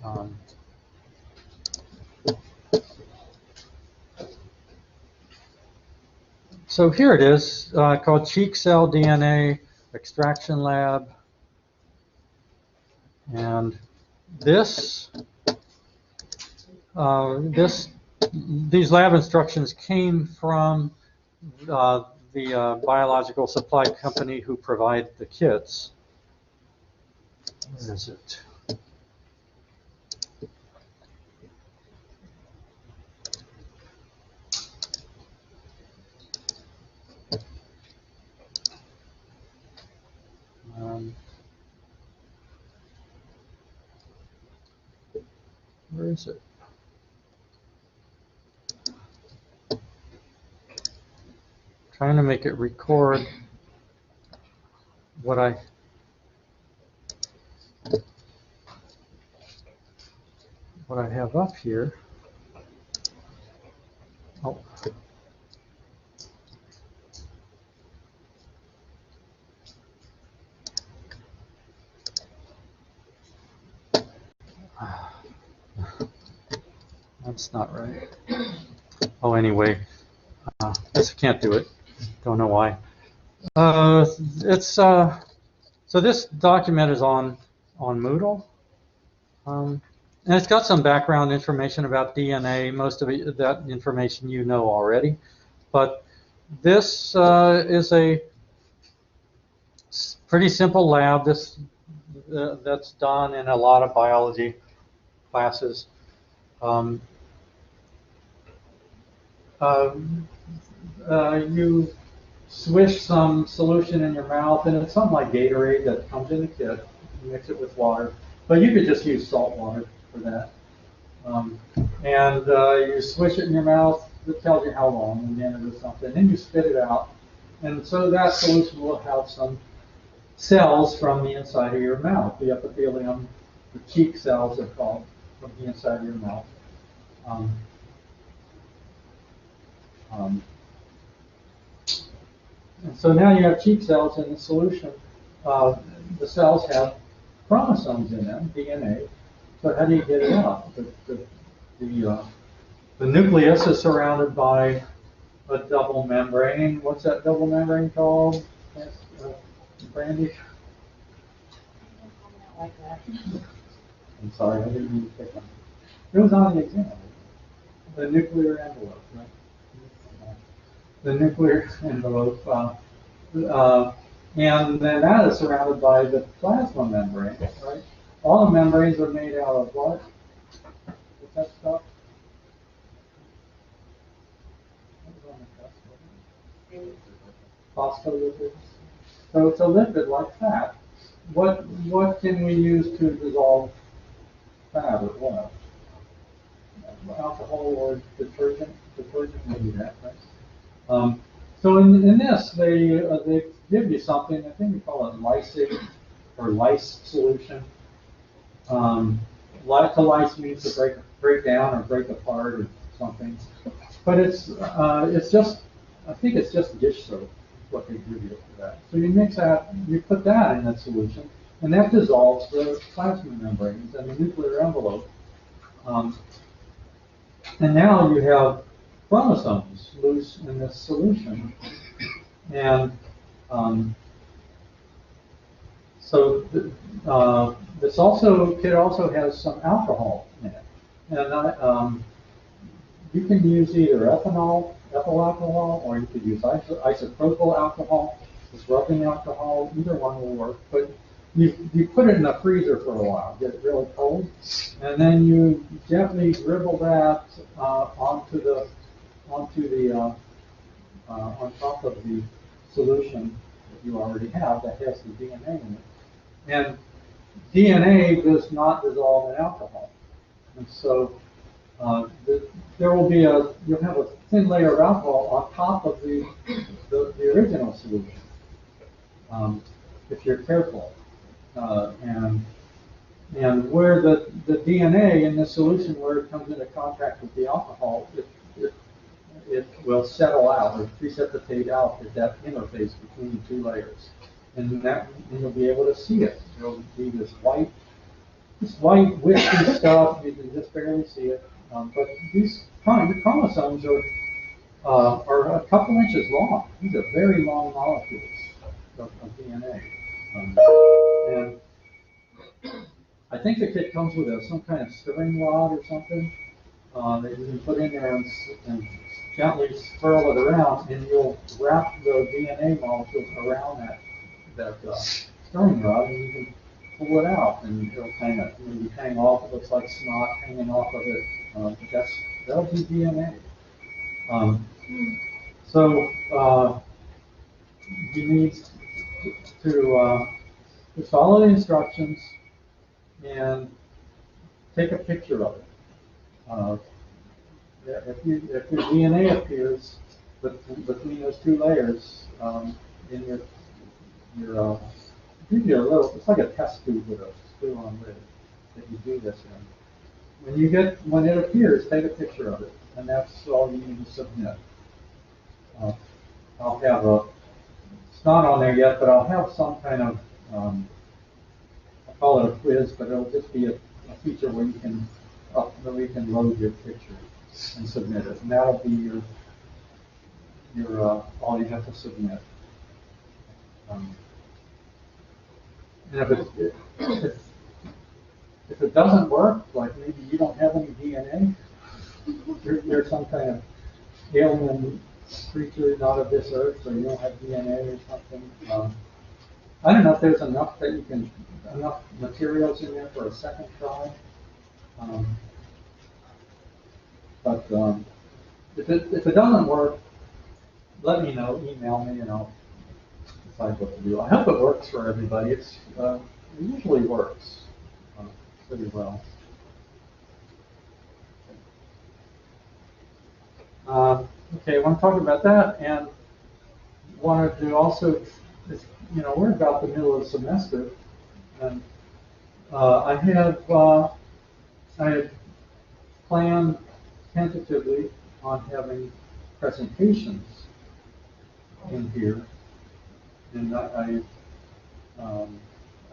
Um, so here it is, called Cheek Cell DNA Extraction Lab. And this, these lab instructions came from the biological supply company who provide the kits. Where is it? Where is it? Trying to make it record what I have up here. Oh. That's not right. Oh, anyway, guess I can't do it. Don't know why. So this document is on Moodle, and it's got some background information about DNA. Most of it, that information you know already, but this is a pretty simple lab. This that's done in a lot of biology classes. You swish some solution in your mouth, and it's something like Gatorade that comes in the kit. You mix it with water, but you could just use salt water for that. And you swish it in your mouth. It tells you how long, and then it is something. Then you spit it out, and so that solution will have some cells from the inside of your mouth, the epithelium, the cheek cells are called, from the inside of your mouth. And so now you have cheek cells in the solution. The cells have chromosomes in them, DNA. So how do you get it out? The nucleus is surrounded by a double membrane. What's that double membrane called, Brandy? Like that. I'm sorry, I didn't mean to pick on it. It was on the exam. The nuclear envelope, right? The nuclear envelope. And then that is surrounded by the plasma membrane, right? All the membranes are made out of what? What's that stuff? Phospholipids. So it's a lipid like fat. What can we use to dissolve fat or what? Alcohol or detergent? Detergent may do that, right? So in this, they give you something. I think we call it lysate or lyse solution. To lyse means to break down or break apart or something. But it's just, I think it's just dish soap, what they give you for that. So you mix that, you put that in that solution, and that dissolves the plasma membranes and the nuclear envelope. And now you have chromosomes loose in this solution. And so this kit also has some alcohol in it. And you can use either ethyl alcohol, or you could use isopropyl alcohol, this rubbing alcohol. Either one will work. But you put it in the freezer for a while, get it really cold, and then you gently dribble that on top of the solution that you already have that has the DNA in it. And DNA does not dissolve in alcohol, and so you'll have a thin layer of alcohol on top of the original solution, if you're careful. And where the DNA in the solution, where it comes into contact with the alcohol, it will settle out or precipitate out at that interface between the two layers. And you'll be able to see it. There'll be this white this white wispy stuff, you can just barely see it. But these the chromosomes are a couple inches long. These are very long molecules of DNA. And I think the kit comes with some kind of stirring rod or something that you can put in there and gently swirl it around, and you'll wrap the DNA molecules around that stirring rod, and you can pull it out, and it'll kind of maybe hang off. It looks like snot hanging off of it. But that'll be DNA. So you need to follow the instructions and take a picture of it. If your DNA appears between those two layers in your give you a little, it's like a test tube with a screw on lid that you do this in. When it appears, take a picture of it, and that's all you need to submit. I'll have it's not on there yet, but I'll have some kind of, I call it a quiz, but it'll just be a feature where you can load your picture and submit it, and that'll be your all you have to submit. And if it doesn't work, like maybe you don't have any DNA, you're some kind of alien creature not of this earth, so you don't have DNA or something. I don't know if there's enough materials in there for a second try. But if it doesn't work, let me know, email me, and I'll decide what to do. I hope it works for everybody. It usually works pretty well. Okay, I want to talk about that, and wanted to also, we're about the middle of the semester, and I had planned tentatively on having presentations in here, and I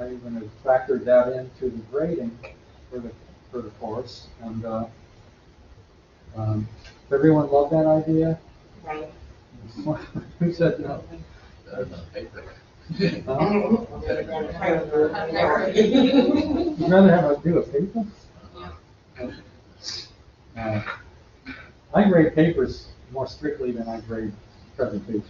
even have factored that into the grading for the course, and everyone loved that idea? Right. Who said no? You'd rather do a paper? I grade papers more strictly than I grade presentations.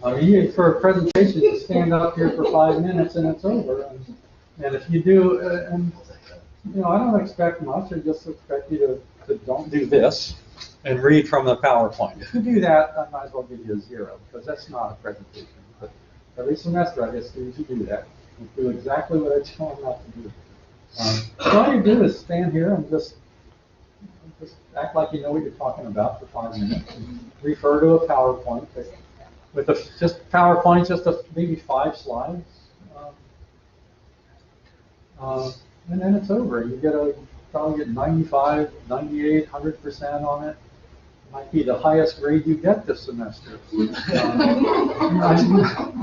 I mean, for a presentation, you stand up here for 5 minutes and it's over. And if you do, I don't expect much. I just expect you to don't do this and read from the PowerPoint. If you do that, I might as well give you a 0, because that's not a presentation. But every semester, I get students who do that and do exactly what I tell them not to do. So all you do is stand here and just act like you know what you're talking about for 5 minutes, and refer to a PowerPoint with maybe 5 slides, and then it's over. You probably get 95, 98, 100% on it. Might be the highest grade you get this semester. I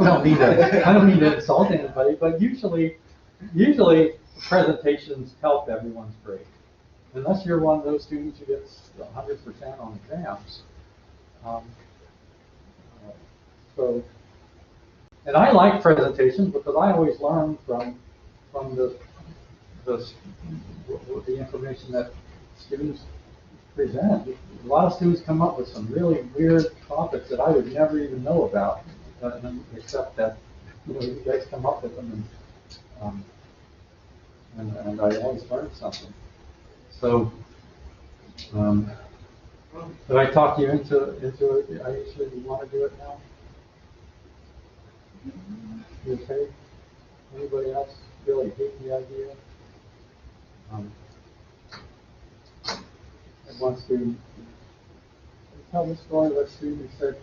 don't mean to insult anybody, but usually presentations help everyone's grade. Unless you're one of those students who gets 100% on exams. And I like presentations because I always learn from the information that students present. A lot of students come up with some really weird topics that I would never even know about, except that you guys come up with them, and I always learn something. So, did I talk you into it? I usually want to do it now. You okay? Anybody else really hate the idea? And one student, tell the story of a student who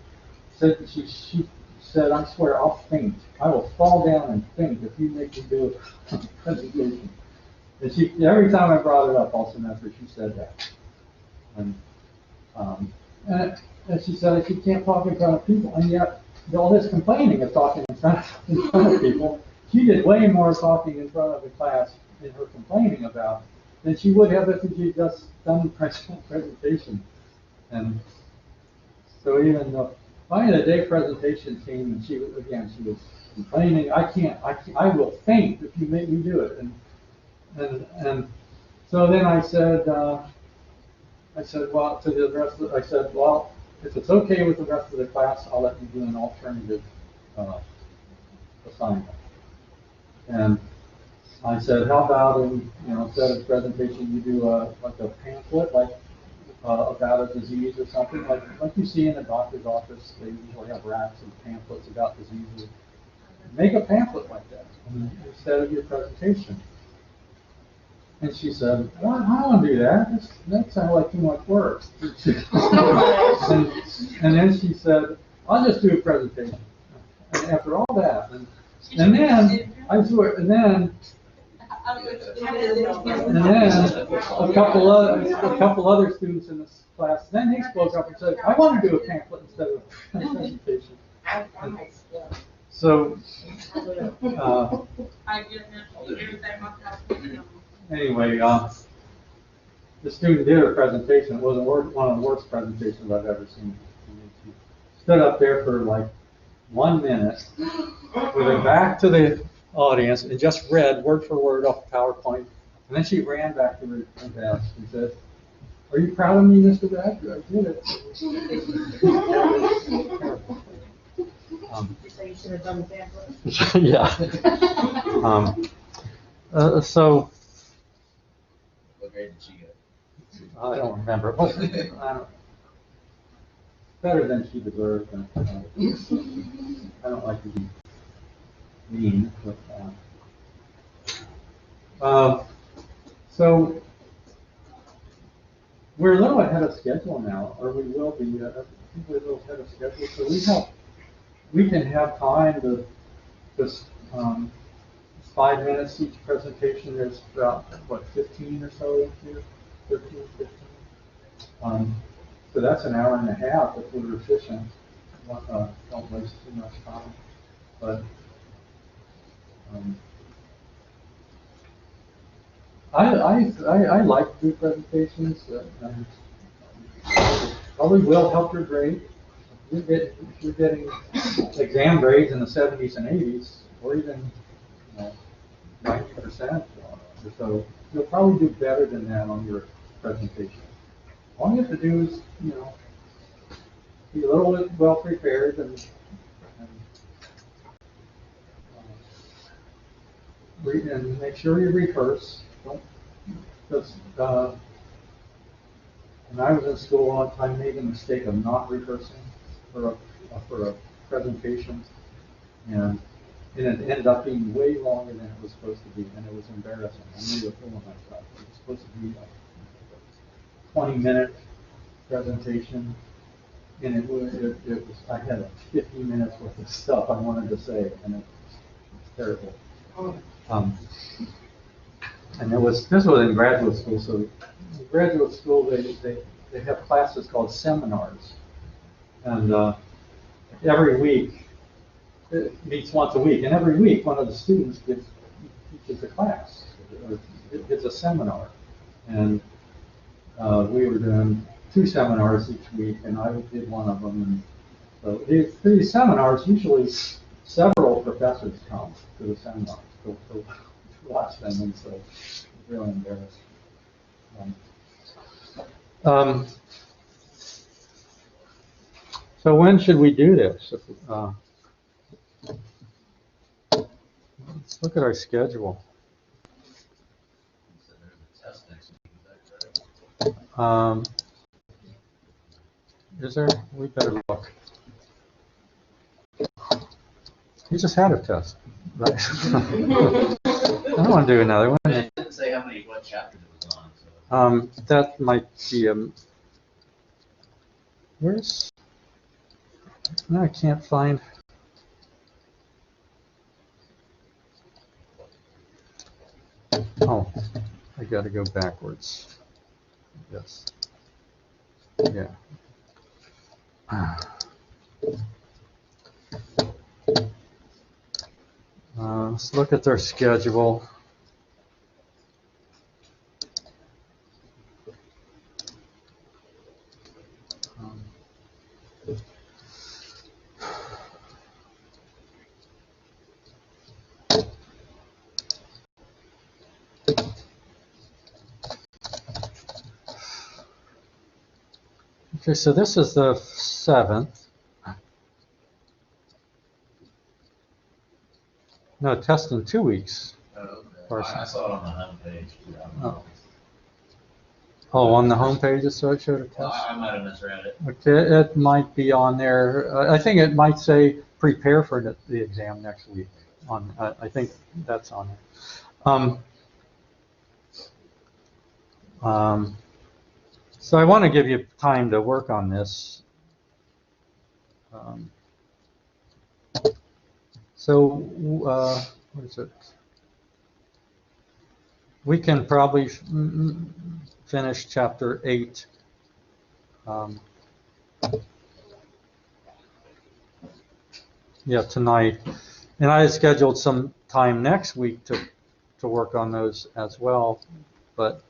said that she said, "I swear I'll faint. I will fall down and faint if you make me do a presentation." And every time I brought it up all semester, she said that. And she said she can't talk in front of people, and yet all this complaining of talking in front of people, she did way more talking in front of the class in her complaining about than she would have if she'd just done the presentation. And so even though finally the day presentation came, and she was complaining. I will faint if you make me do it. And so then I said, well, to the rest of, I said, well, if it's okay with the rest of the class, I'll let you do an alternative assignment. And I said, how about instead of presentation, you do like a pamphlet, like about a disease or something, like you see in a doctor's office. They usually have racks of pamphlets about diseases. Make a pamphlet like that instead of your presentation. And she said, well, I don't want to do that. That sounds like too much work. and then she said, I'll just do a presentation. And after all that, and then I do it, and then a couple other students in this class, then they spoke up and said, I want to do a pamphlet instead of a presentation. And so, anyway, the student did a presentation. It was one of the worst presentations I've ever seen. She stood up there for like 1 minute with her back to the audience and just read word for word off PowerPoint. And then she ran back to her desk and said, are you proud of me, Mr. Badger? I did it. So you should have done the pamphlet. Yeah. So, What grade did she get? I don't remember. Better than she deserved. I don't like to be mean, but so we're a little ahead of schedule now, or we will be. I think we're a little ahead of schedule, so we can have time to just 5 minutes each presentation. There's about 15 or so here, 13, 15. So that's an hour and a half if we're efficient. Don't waste too much time. But I like to do presentations. Probably will help your grade. If you're getting exam grades in the 70s and 80s, or even 90% or so, you'll probably do better than that on your presentation. All you have to do is, be a little bit well prepared and make sure you rehearse. Because when I was in school one time, I made the mistake of not rehearsing for a presentation, and it ended up being way longer than it was supposed to be, and it was embarrassing. I made a fool of myself. It was supposed to be a 20-minute presentation, and it was I had like 50 minutes worth of stuff I wanted to say, and it was terrible. And this was in graduate school. So in graduate school, they have classes called seminars, and every week it meets once a week, and every week one of the students teaches a class, or gives a seminar, and we were doing 2 seminars each week, and I did one of them. And so these seminars, usually several professors come to the seminars to watch them, and so it's really embarrassing. So when should we do this? Let's look at our schedule. So there's a test next week, is that correct? Is there? We better look. You just had a test, right? I don't want to do another one. It didn't say what chapter it was on. So. That might be where's? No, I can't find. Oh, I got to go backwards. Yes. Yeah. Let's look at their schedule. Okay, so this is the 7th. No, test in 2 weeks. Oh, okay. I saw it on the homepage. Yeah. Oh. Oh, on the homepage, so it showed a Well, test? I might have misread it. Okay, it might be on there. I think it might say prepare for the exam next week. I think that's on there. So I want to give you time to work on this. What is it? We can probably finish chapter 8. Yeah, tonight. And I had scheduled some time next week to work on those as well. But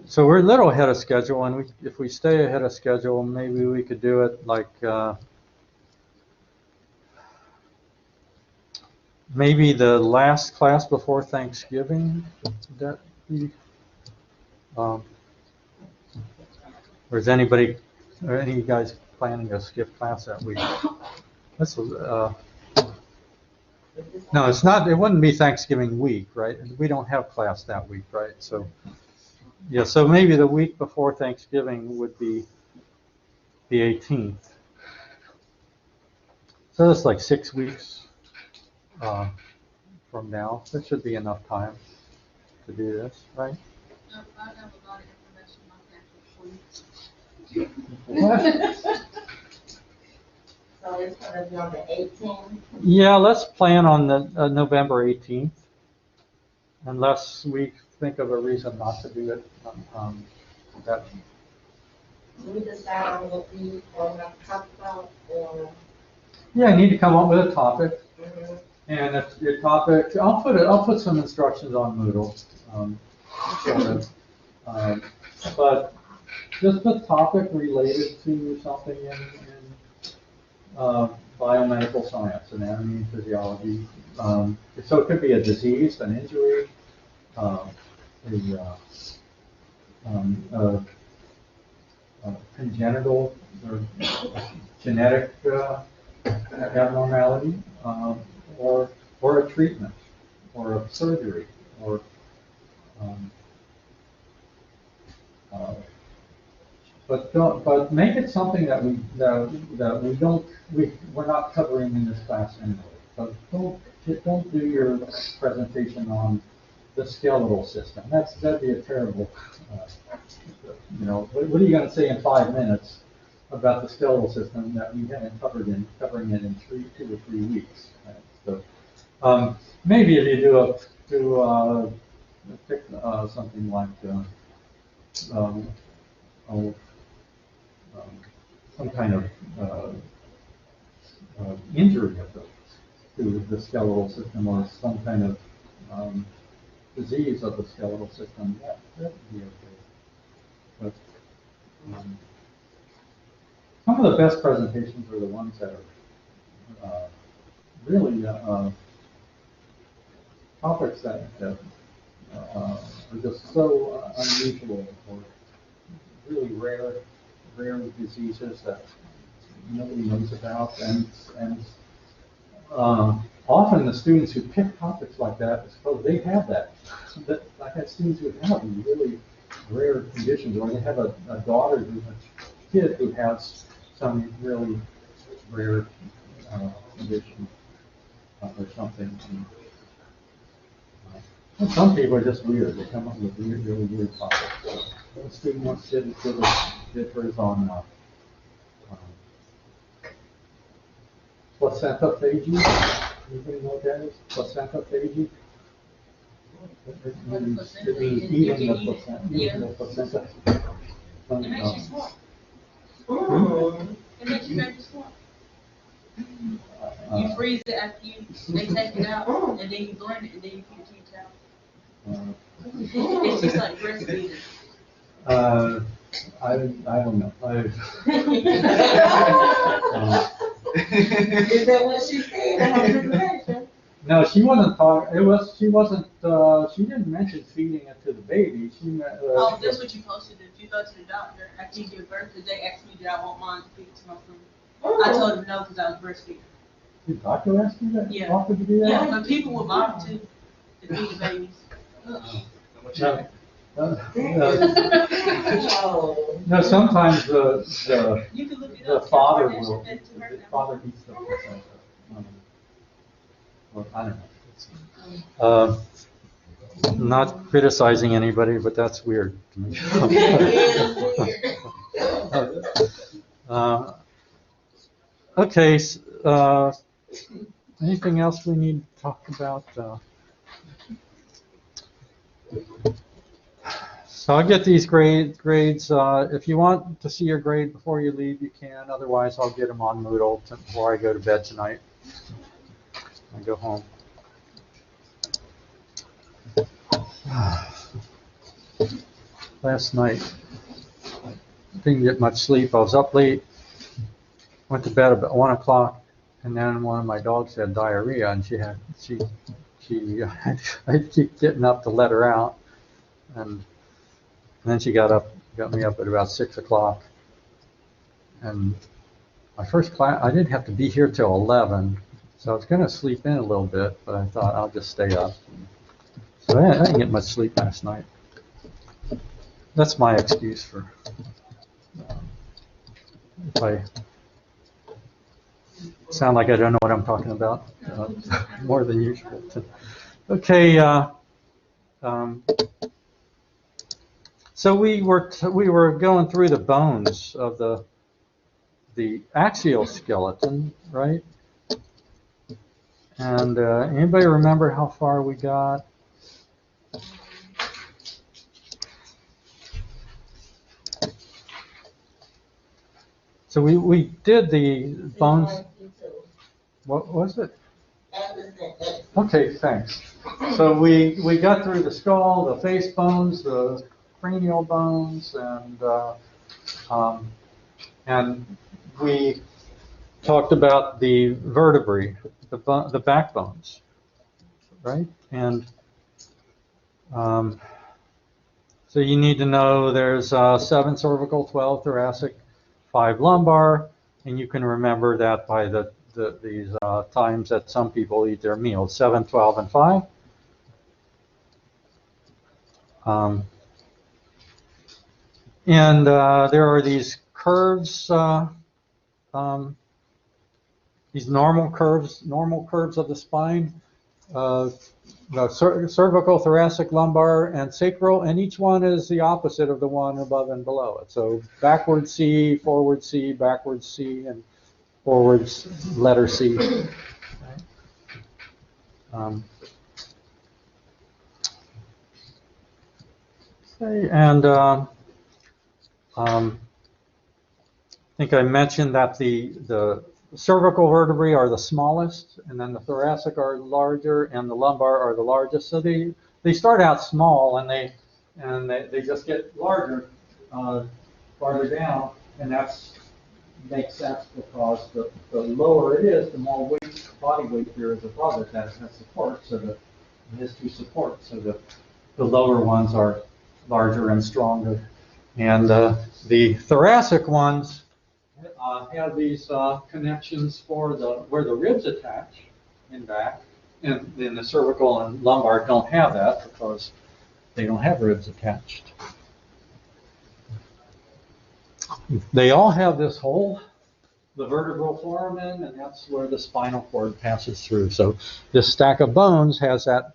so we're a little ahead of schedule, and if we stay ahead of schedule, maybe we could do it like maybe the last class before Thanksgiving. Would that be? Or is anybody or any of you guys planning to skip class that week? That's no, it's not. It wouldn't be Thanksgiving week, right? We don't have class that week, right? So yeah, so maybe the week before Thanksgiving would be the 18th. So that's like 6 weeks from now. There should be enough time to do this, right? I have a lot of information on that. So it's gonna be on the 18th. Yeah, let's plan on the November 18th, unless we think of a reason not to do it. That, Do we decide on what we want to talk about or? yeah, I need to come up with a topic, Mhm. and if your topic, I'll put some instructions on Moodle. But just a topic related to something in biomedical science, anatomy and physiology. So it could be a disease, an injury, a congenital or genetic abnormality, or a treatment, or a surgery, or but make it something that we're not covering in this class anyway. So don't do your presentation on the skeletal system. That'd be a terrible. What are you going to say in 5 minutes about the skeletal system that we haven't covering it in 2 or 3 weeks? Right? So maybe if you pick something like some kind of injury to the skeletal system, or some kind of disease of the skeletal system, that would be okay. But some of the best presentations are the ones that are really topics that are just so unusual, or really rare diseases that nobody knows about, and often the students who pick topics like that, suppose they have that. I have students who have really rare conditions, or they have a daughter a kid who has some really rare condition or something. And some people are just weird. They come up with really weird topics. So, a student once did hers on placenta phagy. Anybody know what that is? Placenta phagy? It means eating the placenta. Eating the placenta. It makes you smart. It makes you very smart. You freeze it after they take it out, and then you blend it, and then you put your teeth out. It's just like breastfeeding. I don't know. Is that what she said? No, she wasn't talking, she didn't mention feeding it to the baby. She meant, Oh, that's what you supposed to do. If you go to the doctor after you give birth, because they asked me did I want mine to feed it to my food. I told them no because I was breastfeeding. the doctor asked you that? Yeah. Offered to do that? Yeah, but people will volunteer to feed the babies. How much No. you Oh. No, sometimes the You can look it the up. father Kardashian will, fed to her the now. father eats the placenta. Well, I don't know. Not criticizing anybody, but that's weird to me. Uh, Okay, anything else we need to talk about? So I'll get these grades. If you want to see your grade before you leave, you can. Otherwise, I'll get them on Moodle before I go to bed tonight. I go home. Last night, didn't get much sleep. I was up late, went to bed about 1 o'clock, and then one of my dogs had diarrhea, and I keep getting up to let her out, and then she got me up at about 6 o'clock, and my first class, I didn't have to be here till 11, so I was going to sleep in a little bit, but I thought I'll just stay up. So I didn't get much sleep last night. That's my excuse for if I sound like I don't know what I'm talking about, more than usual. Okay, so we were going through the bones of the axial skeleton, right? And anybody remember how far we got? So we did the bones. What was it? Okay, thanks. So we got through the skull, the face bones, the cranial bones, and we talked about the vertebrae, the backbones, right? And so you need to know there's 7 cervical, 12 thoracic, 5 lumbar, and you can remember that by these times that some people eat their meals, 7, 12, and 5. And there are these curves, these normal curves of the spine, cervical, thoracic, lumbar, and sacral, and each one is the opposite of the one above and below it. So backward C, forward C, backwards C, and forwards letter C. Okay, and I think I mentioned that the cervical vertebrae are the smallest, and then the thoracic are larger, and the lumbar are the largest. So they start out small, and they just get larger farther down, and that's makes sense because the lower it is, the more weight, body weight there is above it that has support. So it has to support. So the lower ones are larger and stronger, and the thoracic ones have these connections for where the ribs attach in back, and then the cervical and lumbar don't have that because they don't have ribs attached. They all have this hole, the vertebral foramen, and that's where the spinal cord passes through. So this stack of bones has that.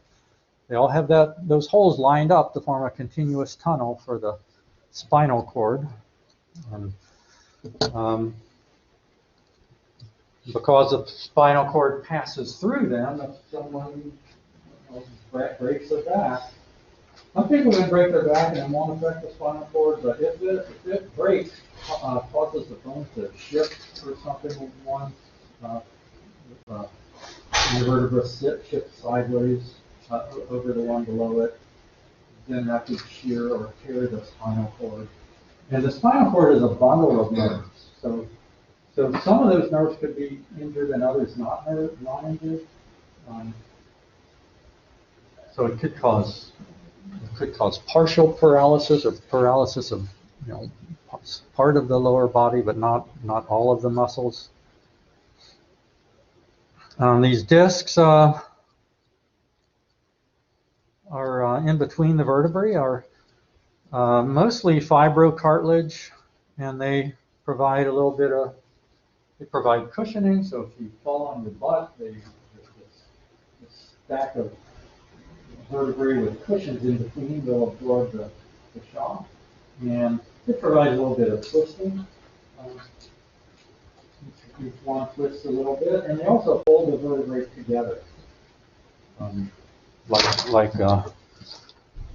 They all have those holes lined up to form a continuous tunnel for the spinal cord. And, because the spinal cord passes through them, if someone breaks their back, some people can break their back and it won't affect the spinal cord, but if it breaks, causes the bones to shift or something, one the vertebra shift sideways over the one below it, then that could shear or tear the spinal cord. And the spinal cord is a bundle of nerves. So some of those nerves could be injured and others not injured. So it could cause partial paralysis or paralysis of, part of the lower body, but not all of the muscles. These discs are in between the vertebrae, are mostly fibrocartilage, and they provide cushioning. So if you fall on your butt, there's this stack of vertebrae with cushions in between. They'll absorb the shock, and it provides a little bit of twisting. Each one twists a little bit, and they also hold the vertebrae together,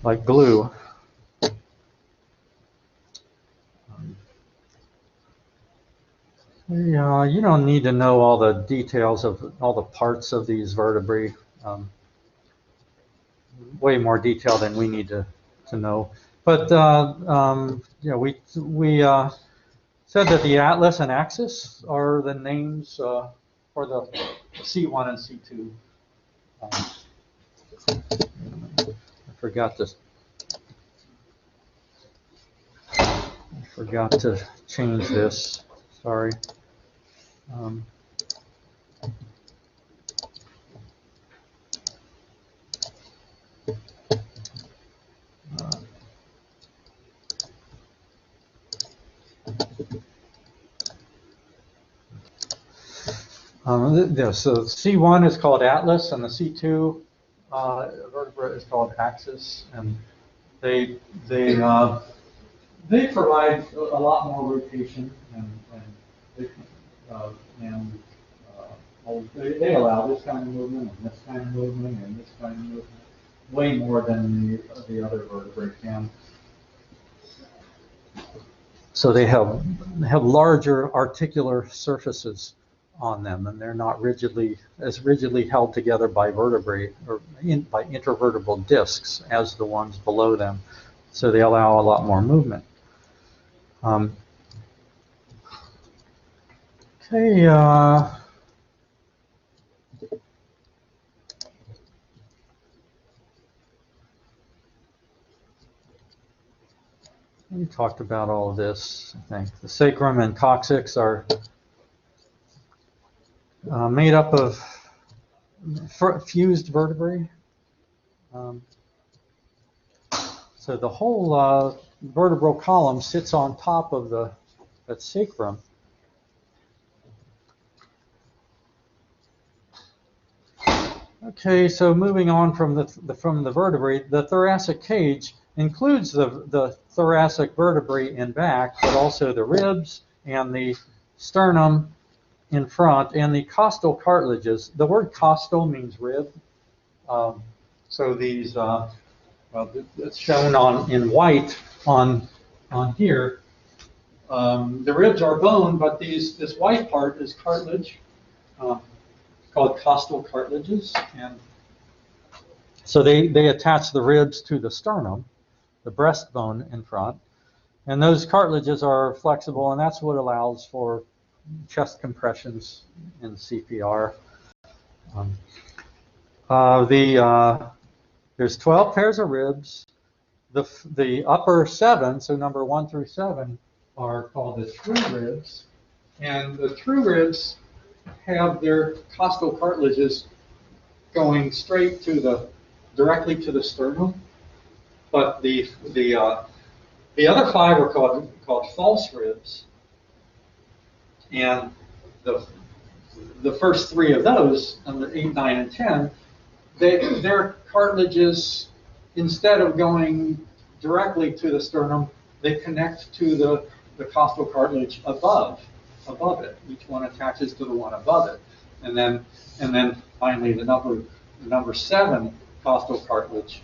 like glue. You don't need to know all the details of all the parts of these vertebrae. Way more detail than we need to know. But we said that the atlas and axis are the names for the C1 and C2. I forgot to change this. Sorry. So C1 is called atlas, and the C2 vertebra is called axis, and they provide a lot more rotation, they allow this kind of movement and this kind of movement and this kind of movement way more than the other vertebrae can. So they have larger articular surfaces on them, and they're not rigidly held together by vertebrae or by intervertebral discs as the ones below them. So they allow a lot more movement. Okay. We talked about all of this, I think. The sacrum and coccyx are made up of fused vertebrae. So the whole vertebral column sits on top of that sacrum. Okay, so moving on from the vertebrae, the thoracic cage includes the thoracic vertebrae in back, but also the ribs and the sternum in front, and the costal cartilages. The word costal means rib. So these, it's shown in white on here. The ribs are bone, but this white part is cartilage, called costal cartilages, and so they attach the ribs to the sternum, the breastbone in front, and those cartilages are flexible, and that's what allows for chest compressions in CPR. There's 12 pairs of ribs. The upper 7, so number 1 through 7, are called the true ribs, and the true ribs have their costal cartilages going straight directly to the sternum, but the other 5 are called false ribs, and the first 3 of those, number 8, 9, and 10, their cartilages, instead of going directly to the sternum, they connect to the costal cartilage above it. Each one attaches to the one above it, and then finally the number 7 costal cartilage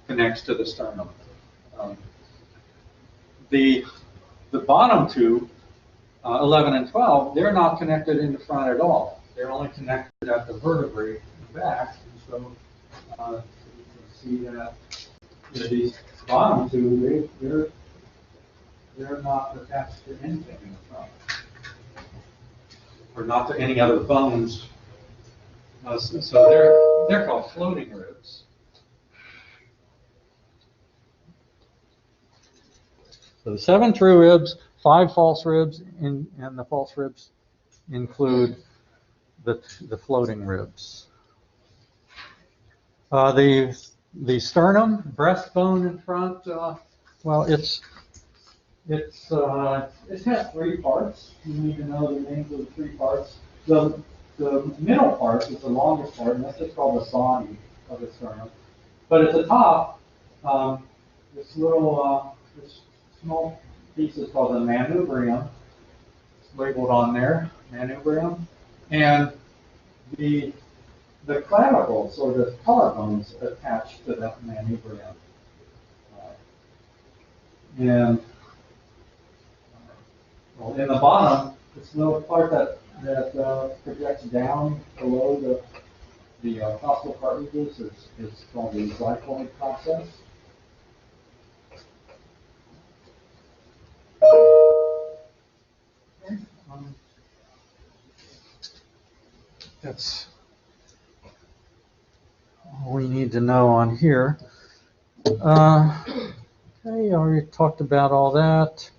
connects to the sternum. The bottom 2, 11 and 12, they're not connected in the front at all. They're only connected at the vertebrae in the back. And so you can see that these bottom 2, they're not attached to anything in the front, or not to any other bones. So they're called floating ribs. So 7 true ribs, 5 false ribs, and the false ribs include the floating ribs. The sternum, breastbone in front, well, it has 3 parts. You need to know the names of the 3 parts. The middle part is the longest part, and that's just called the body of the sternum. But at the top, this small piece is called the manubrium. It's labeled on there, manubrium. And the clavicles, or the collarbones, attached to that manubrium. And well, in the bottom, this little part that projects down below the costal cartilages is called the xiphoid process. That's all we need to know on here. Okay, I already talked about all that.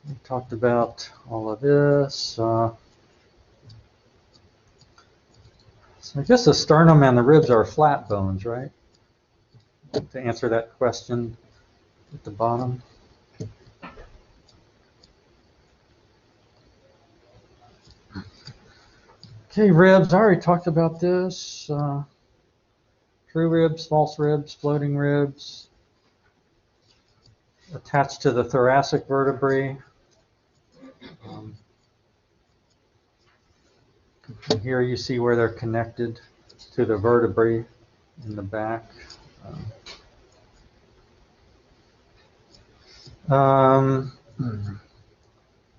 We talked about all of this. So I guess the sternum and the ribs are flat bones, right? To answer that question at the bottom. Okay, ribs, I already talked about this. True ribs, false ribs, floating ribs, attached to the thoracic vertebrae. Here you see where they're connected to the vertebrae in the back.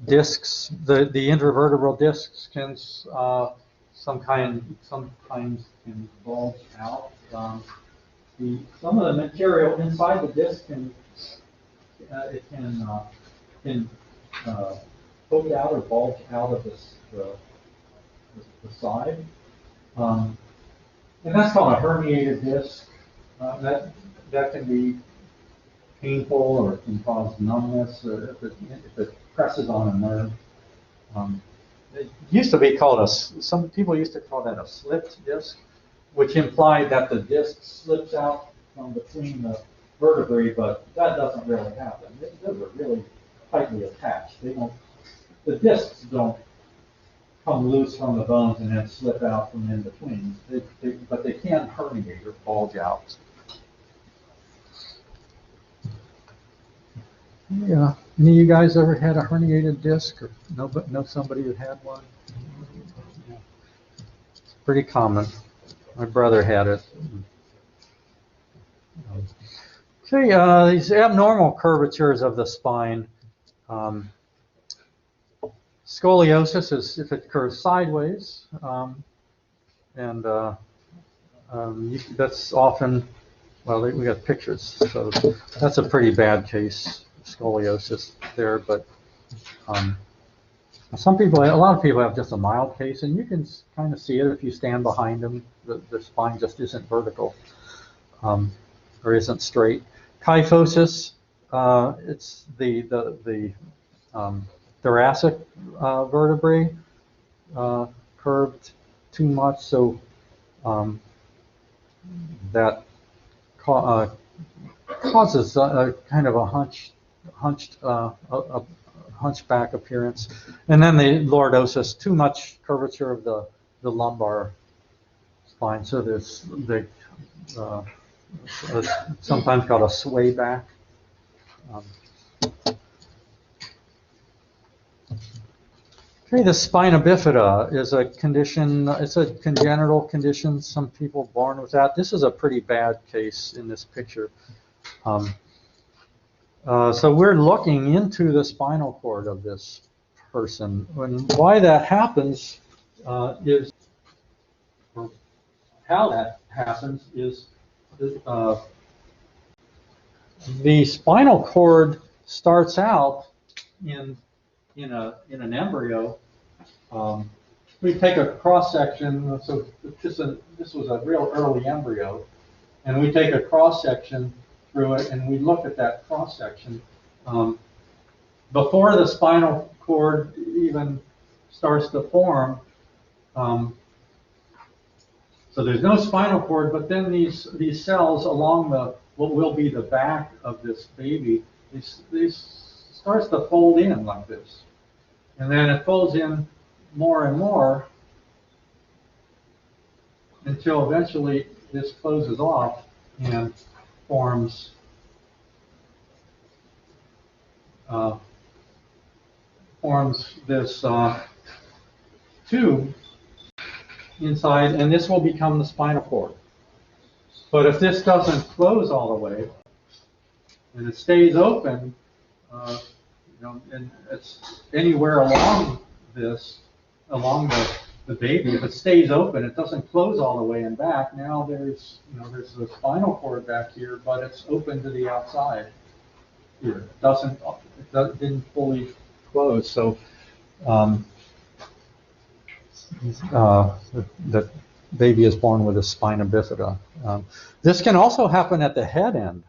Discs, the intervertebral discs can sometimes can bulge out. Some of the material inside the disc can poke out or bulge out of the side, and that's called a herniated disc. That can be painful, or it can cause numbness, or if it presses on a nerve. It used to be called some people used to call that a slipped disc, which implied that the disc slips out from between the vertebrae, but that doesn't really happen. Those are really tightly attached. The discs don't come loose from the bones and then slip out from in between. But they can herniate or bulge out. Yeah. Any of you guys ever had a herniated disc, or know somebody who had one? Yeah. It's pretty common. My brother had it. Okay, these abnormal curvatures of the spine. Scoliosis is if it curves sideways, and that's often, well, we got pictures, so that's a pretty bad case, scoliosis there. But a lot of people have just a mild case, and you can kind of see it if you stand behind them. The spine just isn't vertical, or isn't straight. Kyphosis, it's the thoracic vertebrae curved too much, so that causes a kind of a hunchback appearance. And then the lordosis, too much curvature of the lumbar spine, so there's sometimes called a sway back. Okay, the spina bifida is a condition, it's a congenital condition, some people born with that. This is a pretty bad case in this picture. So we're looking into the spinal cord of this person. And why that happens is, or how that happens is, the spinal cord starts out in an embryo. We take a cross section. So this was a real early embryo, and we take a cross section through it, and we look at that cross section. before the spinal cord even starts to form. So there's no spinal cord, but then these cells along what will be the back of this baby, these starts to fold in like this. And then it folds in more and more until eventually this closes off and forms this tube inside, and this will become the spinal cord. But if this doesn't close all the way, and it stays open, and it's anywhere along the baby, if it stays open, it doesn't close all the way and back. Now there's the spinal cord back here, but it's open to the outside here. It didn't fully close, so the baby is born with a spina bifida. This can also happen at the head end.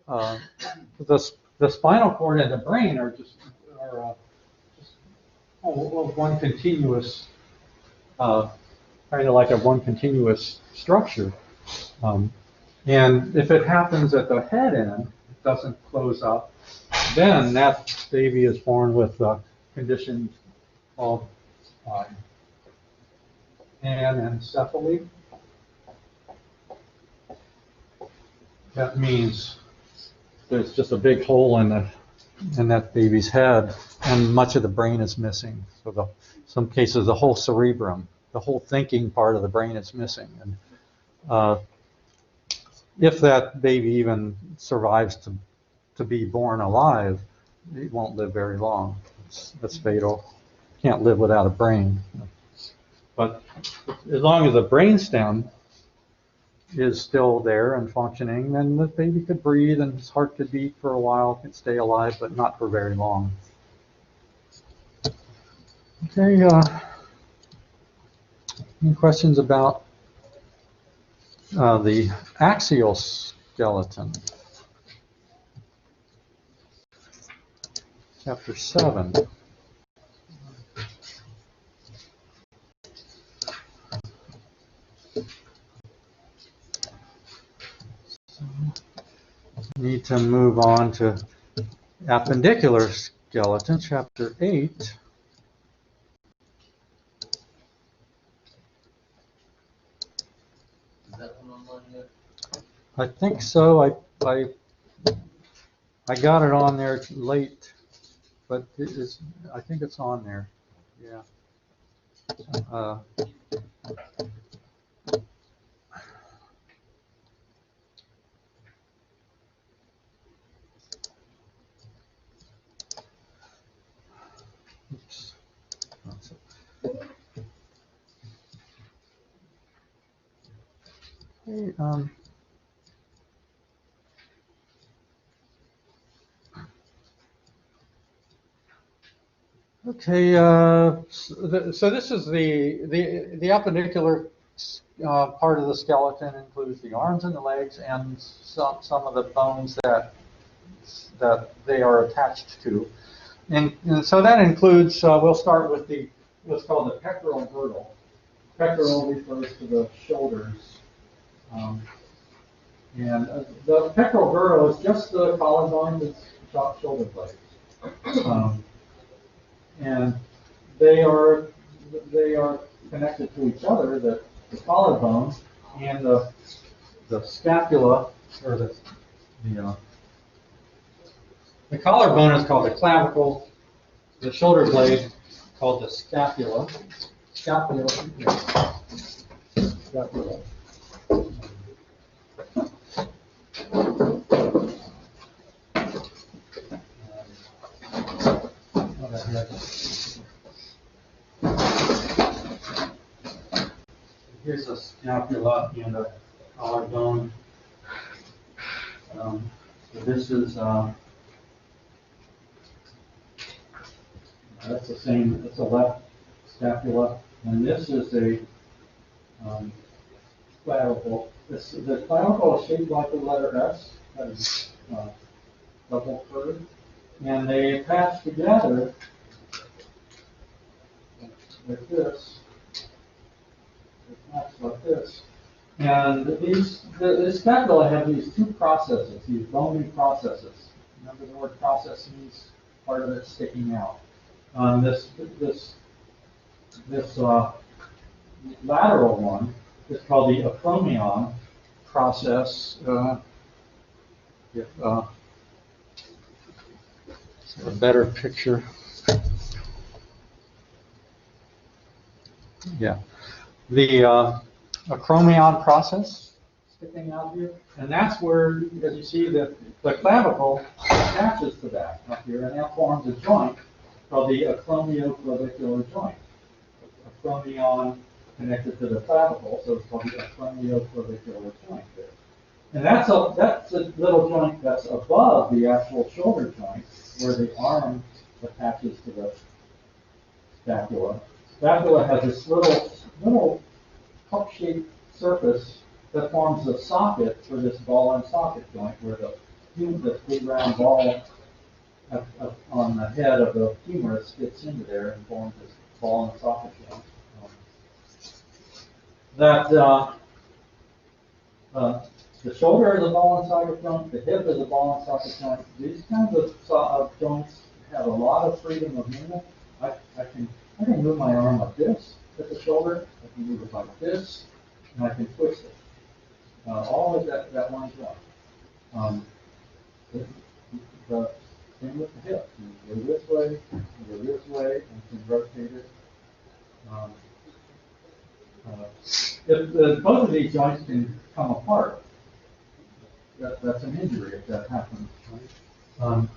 The spinal cord and the brain are just one continuous, kind of like one continuous structure. And if it happens at the head end, it doesn't close up, then that baby is born with a condition called anencephaly. That means there's just a big hole in that baby's head, and much of the brain is missing. So some cases, the whole cerebrum, the whole thinking part of the brain is missing. And if that baby even survives to be born alive, it won't live very long. That's fatal. Can't live without a brain. But as long as the brainstem is still there and functioning, then the baby could breathe and his heart could beat for a while, could stay alive, but not for very long. Okay, any questions about the axial skeleton? Chapter 7. Need to move on to appendicular skeleton, chapter 8. Is that one online yet? I think so. I got it on there late, but I think it's on there. Yeah. Oops. Okay, okay, so this is the appendicular part of the skeleton includes the arms and the legs and some of the bones that they are attached to. And so that includes, we'll start with what's called the pectoral girdle. Pectoral refers to the shoulders. And the pectoral girdle is just the collarbone that's shoulder blades. And they are connected to each other, the collarbone and the scapula, or the collarbone is called the clavicle, the shoulder blade called the scapula. Scapula. Here's a scapula and a collarbone. So this is that's the same. It's a left scapula, and this is a clavicle. The clavicle is shaped like the letter S. That is double curved, and they attach together like this. Attach like this. And the scapula have these two processes, these bony processes. Remember the word process means part of it sticking out. This lateral one is called the acromion process. If a better picture. Yeah. The acromion process sticking out here, and that's where, as you see, the clavicle attaches to that up here, and that forms a joint called the acromioclavicular joint. Acromion connected to the clavicle, so it's called the acromioclavicular joint there. And that's a little joint that's above the actual shoulder joint, where the arm attaches to the scapula. Scapula has this little cup-shaped surface that forms a socket for this ball and socket joint, where the big round ball on the head of the humerus fits into there and forms this ball and socket joint. The shoulder is a ball and socket joint, the hip is a ball and socket joint. These kinds of joints have a lot of freedom of movement. I can move my arm like this at the shoulder, I can move it like this, and I can twist it. All of that one joint. The same with the hip. You can go this way, and can rotate it. If both of these joints can come apart, that's an injury if that happens. Right?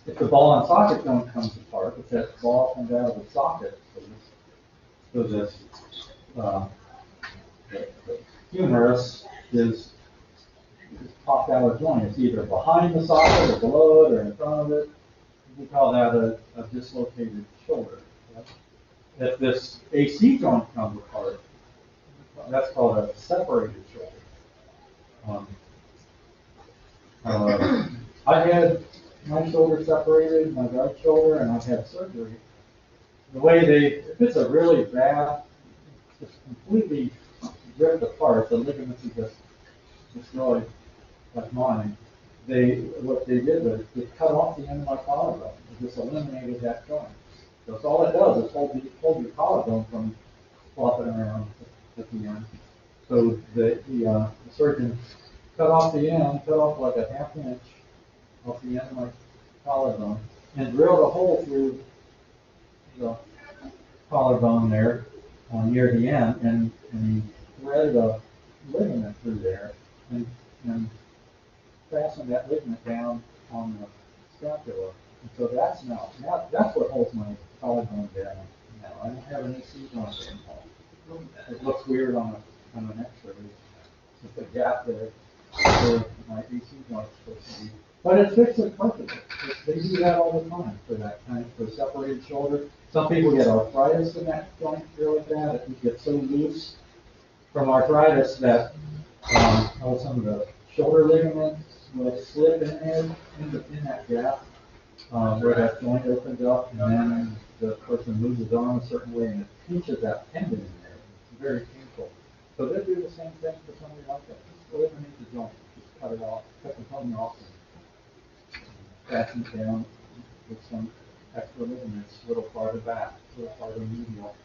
If the ball and socket joint comes apart, if that ball comes out of the socket, so the humerus is popped out of joint. It's either behind the socket or below it or in front of it. We call that a dislocated shoulder. Right? If this AC joint comes apart, that's called a separated shoulder. I had my shoulder separated, my right shoulder, and I had surgery. The way if it's a really bad, just completely ripped apart, the ligaments are just destroyed, like mine. What they did was they cut off the end of my collarbone. It just eliminated that joint. So all it does is hold your collarbone from flopping around at the end. So the surgeon cut off the end, cut off like a ½ inch off the end of my collarbone, and drilled a hole through the collarbone there near the end, and he threaded a ligament through there and fastened that ligament down on the scapula. And so that's that's what holds my collarbone down now. I don't have an AC joint anymore. It looks weird on an X-ray. It's a gap there where my AC joint is supposed to be. But it fixes perfectly. They do that all the time for that kind for separated shoulder. Some people get arthritis in that joint really bad. It gets so loose from arthritis that some of the shoulder ligaments will slip in there, in that gap where that joint opens up, and then the person moves his arm a certain way and it pinches that tendon in there. It's very painful. So they do the same thing for somebody like that. Just eliminate the joint, just cut it off, cut the bone off, and fasten it down with some extra ligaments, little farther back, little farther medial.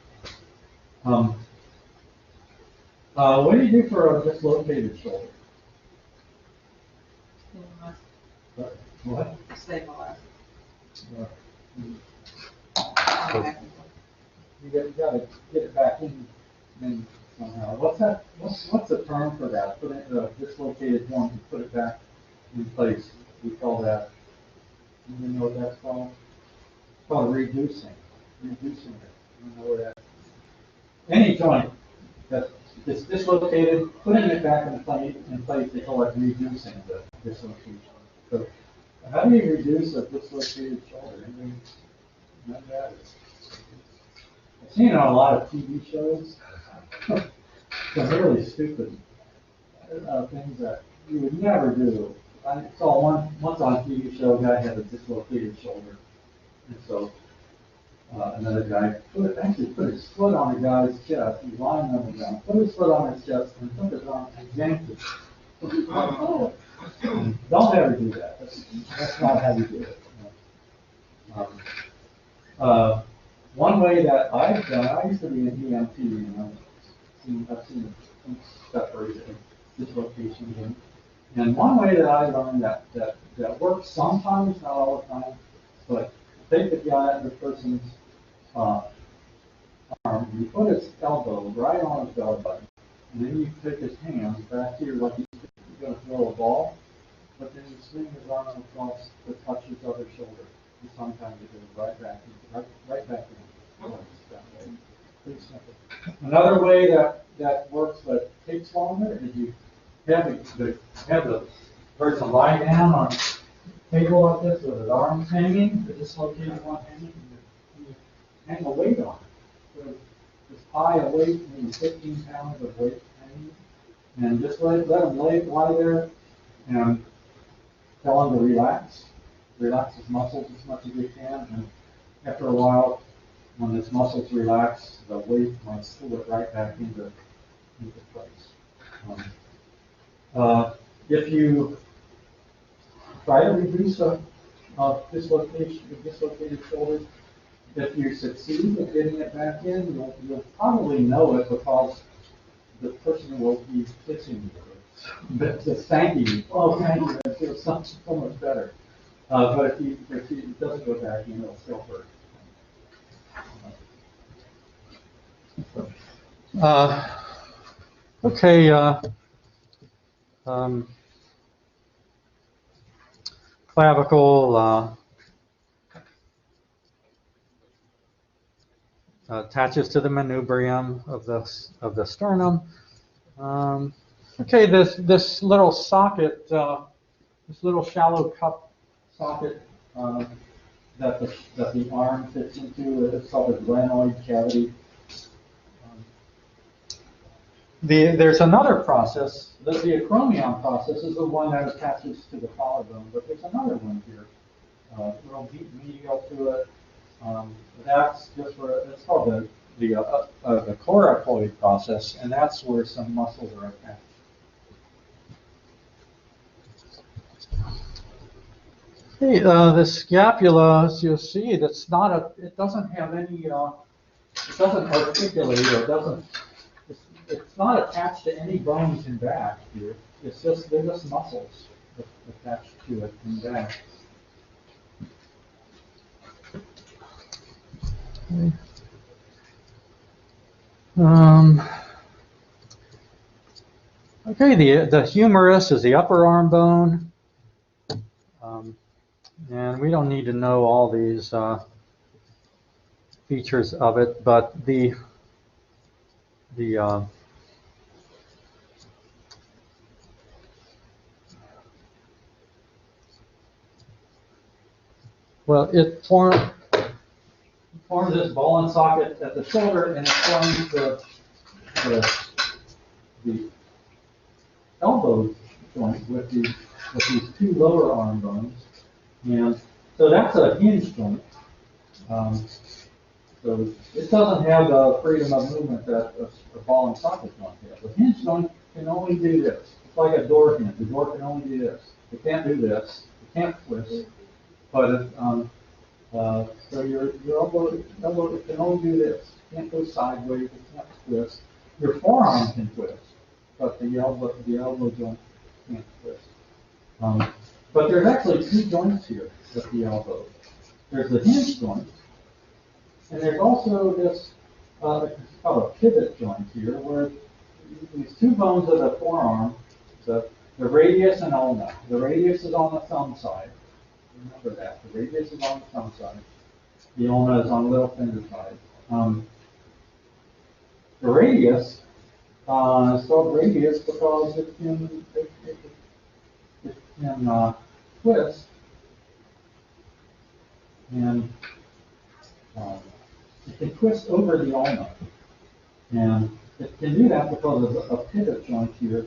What do you do for a dislocated shoulder? What? Stabilize. You gotta get it back in somehow. What's the term for that? Put it in a dislocated joint and put it back in place. We call that. You know what that's called? It's called reducing. Reducing it. You know where that. Any joint that's dislocated, putting it back in place, they call it reducing the dislocation. So, how do you reduce a dislocated shoulder? Anything like that? I've seen it on a lot of TV shows. Some really stupid things that you would never do I saw once on a TV show, a guy had a dislocated shoulder. And so, another guy actually put his foot on a guy's chest. He was lying on the ground, put his foot on his chest and took his arm and yanked it. Don't ever do that. That's not how you do it. One way that I've done, I used to be an EMT, I've seen some separation, dislocations, and one way that I learned that works sometimes, not all the time, but take the person's arm, you put his elbow right on his belly button, and then you take his hands back here like you're going to throw a ball, but then you swing his arm across to touch his other shoulder. And sometimes it goes right back in. Pretty simple. Another way that works but takes longer is you have the person lie down on a table like this with his arms hanging, the dislocated one hanging, and you hang a weight on it. So this high a weight, maybe 15 pounds of weight hanging, and just let him lie there and tell him to relax his muscles as much as you can, and after a while, when his muscles relax, the weight might pull it right back into place. If you try to reduce a dislocated shoulder, if you succeed in getting it back in, you'll probably know it because the person will be kissing you, just thanking you. Oh, thank you, it feels so much better. But if it doesn't go back in, it'll still hurt. Okay. Clavicle attaches to the manubrium of the sternum. Okay, this little socket, this little shallow cup socket that the arm fits into, is called the glenoid cavity. There's another process. The acromion process is the one that attaches to the collarbone, but there's another one here, a little medial to it. That's just where it's called the coracoid process, and that's where some muscles are attached. Hey, the scapula, as you'll see, it doesn't have any, it doesn't articulate, or it's not attached to any bones in back here. They're just muscles attached to it in back. Okay, the humerus is the upper arm bone. And we don't need to know all these features of it, but well, it forms this ball and socket at the shoulder, and it forms the elbow joint with these two lower arm bones. And so that's a hinge joint. So it doesn't have the freedom of movement that a ball and socket joint has. The hinge joint can only do this. It's like a door hinge. The door can only do this. It can't do this. It can't twist. But so your elbow it can only do this. It can't go sideways. It can't twist. Your forearm can twist, but the elbow joint can't twist. But there's actually two joints here at the elbow. There's the hinge joint, and there's also this, it's called a pivot joint here, where these two bones of the forearm, the radius and ulna. The radius is on the thumb side. Remember that. The radius is on the thumb side. The ulna is on the little finger side. The radius is called radius because it can twist, and it can twist over the ulna, and it can do that because of a pivot joint here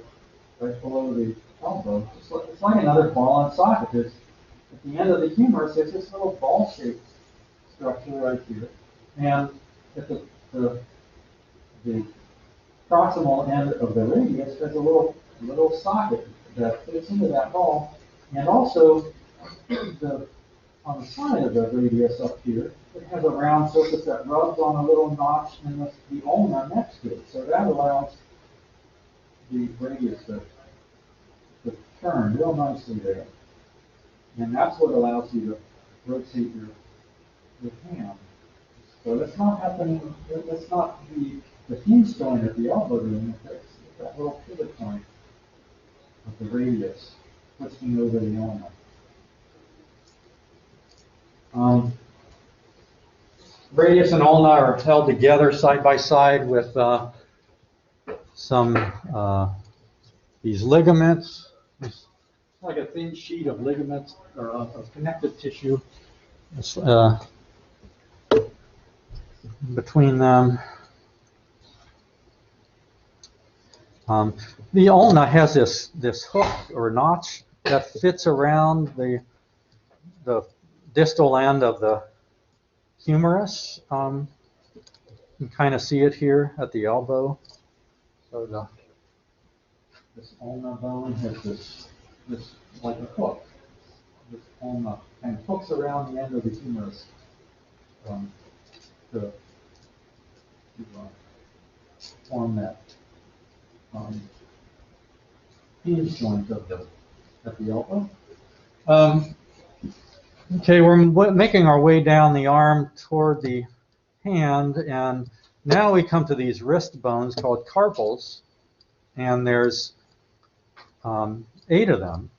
right below the elbow. It's like another ball and socket. There's, at the end of the humerus, there's this little ball-shaped structure right here. And at the proximal end of the radius, there's a little socket that fits into that ball. And also, on the side of the radius up here, it has a round surface that rubs on a little notch in the ulna next to it. So that allows the radius to turn real nicely there. And that's what allows you to rotate your hand. So that's not happening, that's not the hinge joint at the elbow doing it, that's that little pivot point of the radius twisting over the ulna. Radius and ulna are held together side by side with these ligaments. It's like a thin sheet of ligaments or of connective tissue between them. The ulna has this hook or notch that fits around the distal end of the humerus. You can kind of see it here at the elbow. So this ulna bone has this like a hook. This ulna kind of hooks around the end of the humerus to form that hinge joint at the elbow. Okay, we're making our way down the arm toward the hand, and now we come to these wrist bones called carpals, and there's 8 of them,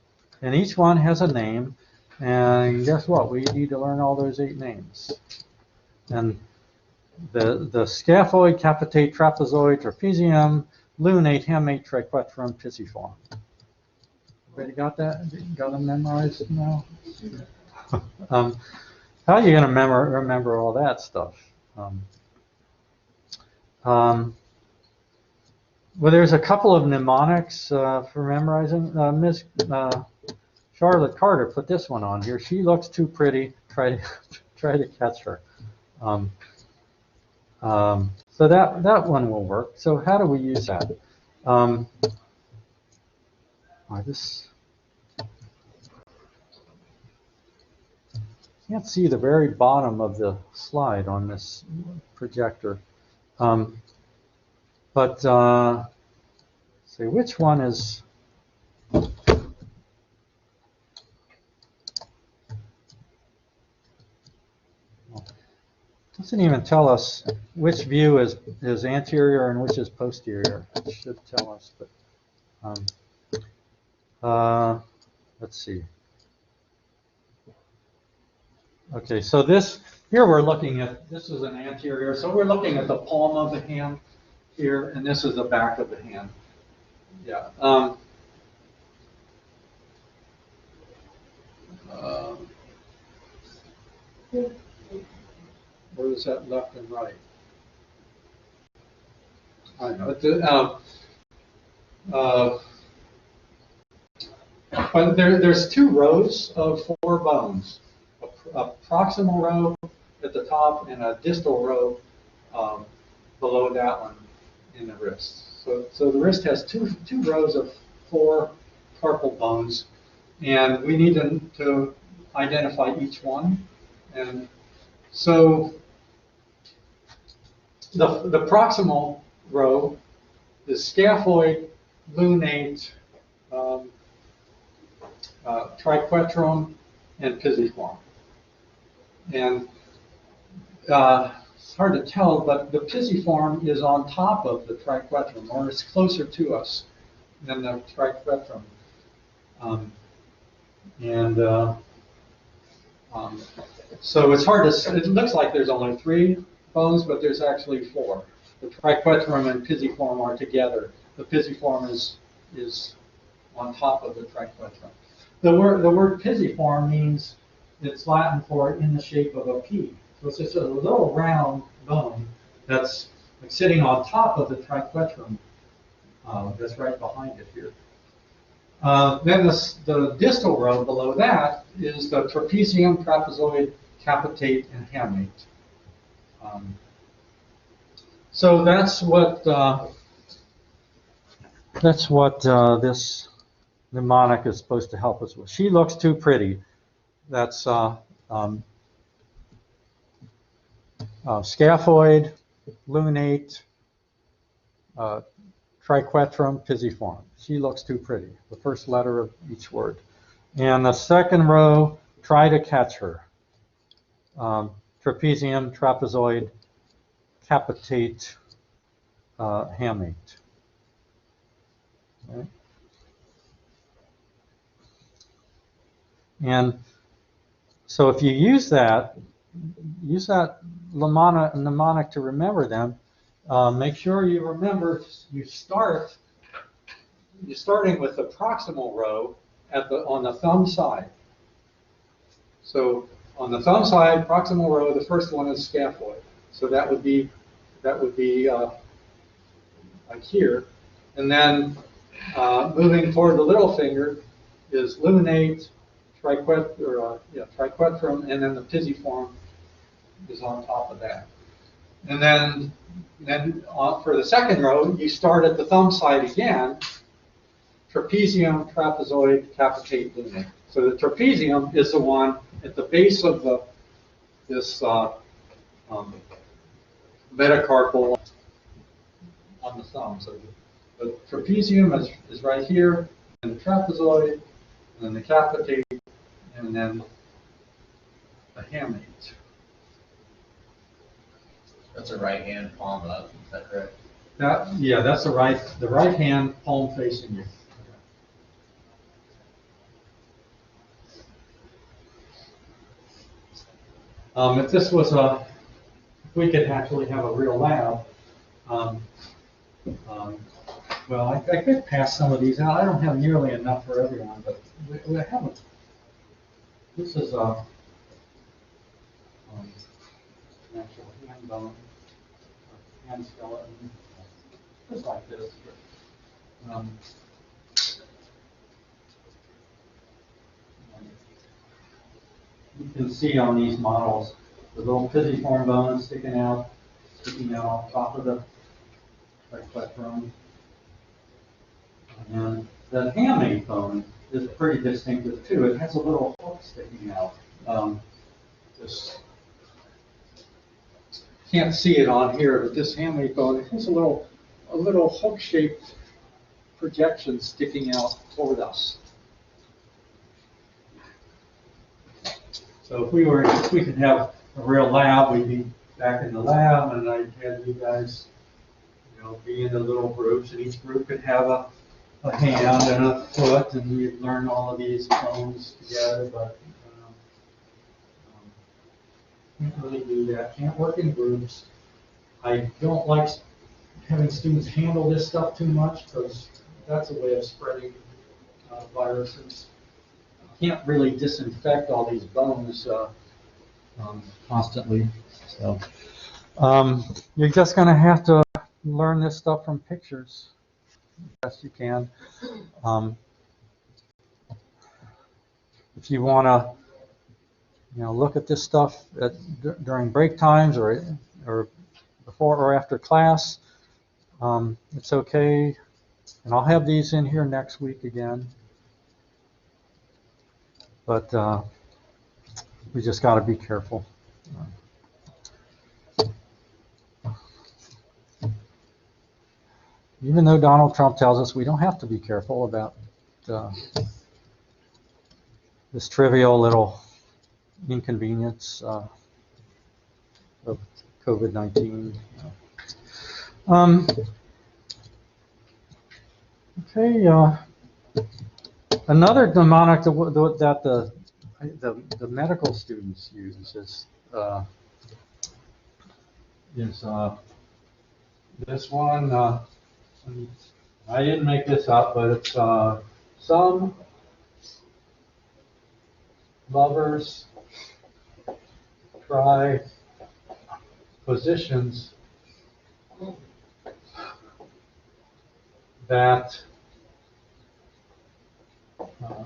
and each one has a name, and guess what? We need to learn all those 8 names. And the scaphoid, capitate, trapezoid, trapezium, lunate, hamate, triquetrum, pisiform. Everybody got that? Got them memorized now? How are you going to remember all that stuff? Well, there's a couple of mnemonics for memorizing. Ms. Charlotte Carter put this one on here. She looks too pretty. Try to catch her. So that one will work. So how do we use that? Can't see the very bottom of the slide on this projector. But see which one is. Doesn't even tell us which view is anterior and which is posterior. It should tell us, but let's see. Okay, so here we're looking at, this is an anterior, so we're looking at the palm of the hand here, and this is the back of the hand. Yeah. Where is that left and right? I know. But there's 2 rows of 4 bones. A proximal row at the top and a distal row below that one in the wrist. So the wrist has two rows of 4 carpal bones, and we need to identify each one. And so the proximal row is scaphoid, lunate, triquetrum, and pisiform. And it's hard to tell, but the pisiform is on top of the triquetrum, or it's closer to us than the triquetrum. So it's hard to, it looks like there's only 3 bones, but there's actually 4. The triquetrum and pisiform are together. The pisiform is on top of the triquetrum. The word pisiform means, it's Latin for in the shape of a pea. So it's just a little round bone that's like sitting on top of the triquetrum that's right behind it here. Then the distal row below that is the trapezium, trapezoid, capitate, and hamate. So that's what this mnemonic is supposed to help us with. She looks too pretty. That's scaphoid, lunate, triquetrum, pisiform. She looks too pretty, the first letter of each word. And the second row, try to catch her. Trapezium, trapezoid, capitate, hamate. Okay. And so if you use that mnemonic to remember them, make sure you remember you're starting with the proximal row on the thumb side. So on the thumb side, proximal row, the first one is scaphoid. So that would be like here. And then moving toward the little finger is lunate, triquetrum, and then the pisiform is on top of that. And then for the second row, you start at the thumb side again, trapezium, trapezoid, capitate, lunate. So the trapezium is the one at the base of this metacarpal on the thumb. So the trapezium is right here, and the trapezoid, and then the capitate, and then the hamate. That's a right hand palm up, is that correct? That's the right hand palm facing you. If this was if we could actually have a real lab, well, I could pass some of these out. I don't have nearly enough for everyone, but we haven't. This is a natural hand bone, hand skeleton, just like this. You can see on these models the little pisiform bones sticking out off top of the triquetrum. And the hamate bone is pretty distinctive too. It has a little hook sticking out. Just can't see it on here, but this hamate bone has a little hook-shaped projection sticking out toward us. So if we could have a real lab, we'd be back in the lab, and I'd have you guys, be in the little groups, and each group could have a hand and a foot, and we'd learn all of these bones together. But can't really do that. Can't work in groups. I don't like having students handle this stuff too much because that's a way of spreading viruses. Can't really disinfect all these bones constantly. So you're just going to have to learn this stuff from pictures best you can. If you want to, look at this stuff during break times or before or after class, it's okay. And I'll have these in here next week again. But we just got to be careful. Even though Donald Trump tells us we don't have to be careful about this trivial little inconvenience of COVID-19. Okay. Another mnemonic that the medical students use is this one. I didn't make this up, but it's some lovers try positions that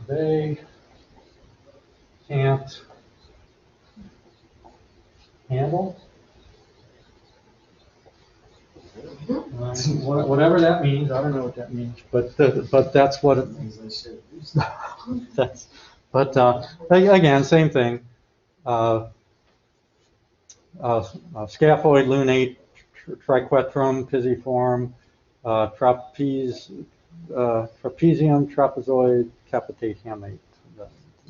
They can't handle. Whatever that means, I don't know what that means, but that's what it means. That's, but again, same thing. Scaphoid, lunate, triquetrum, pisiform, trapezium, trapezoid, capitate hamate.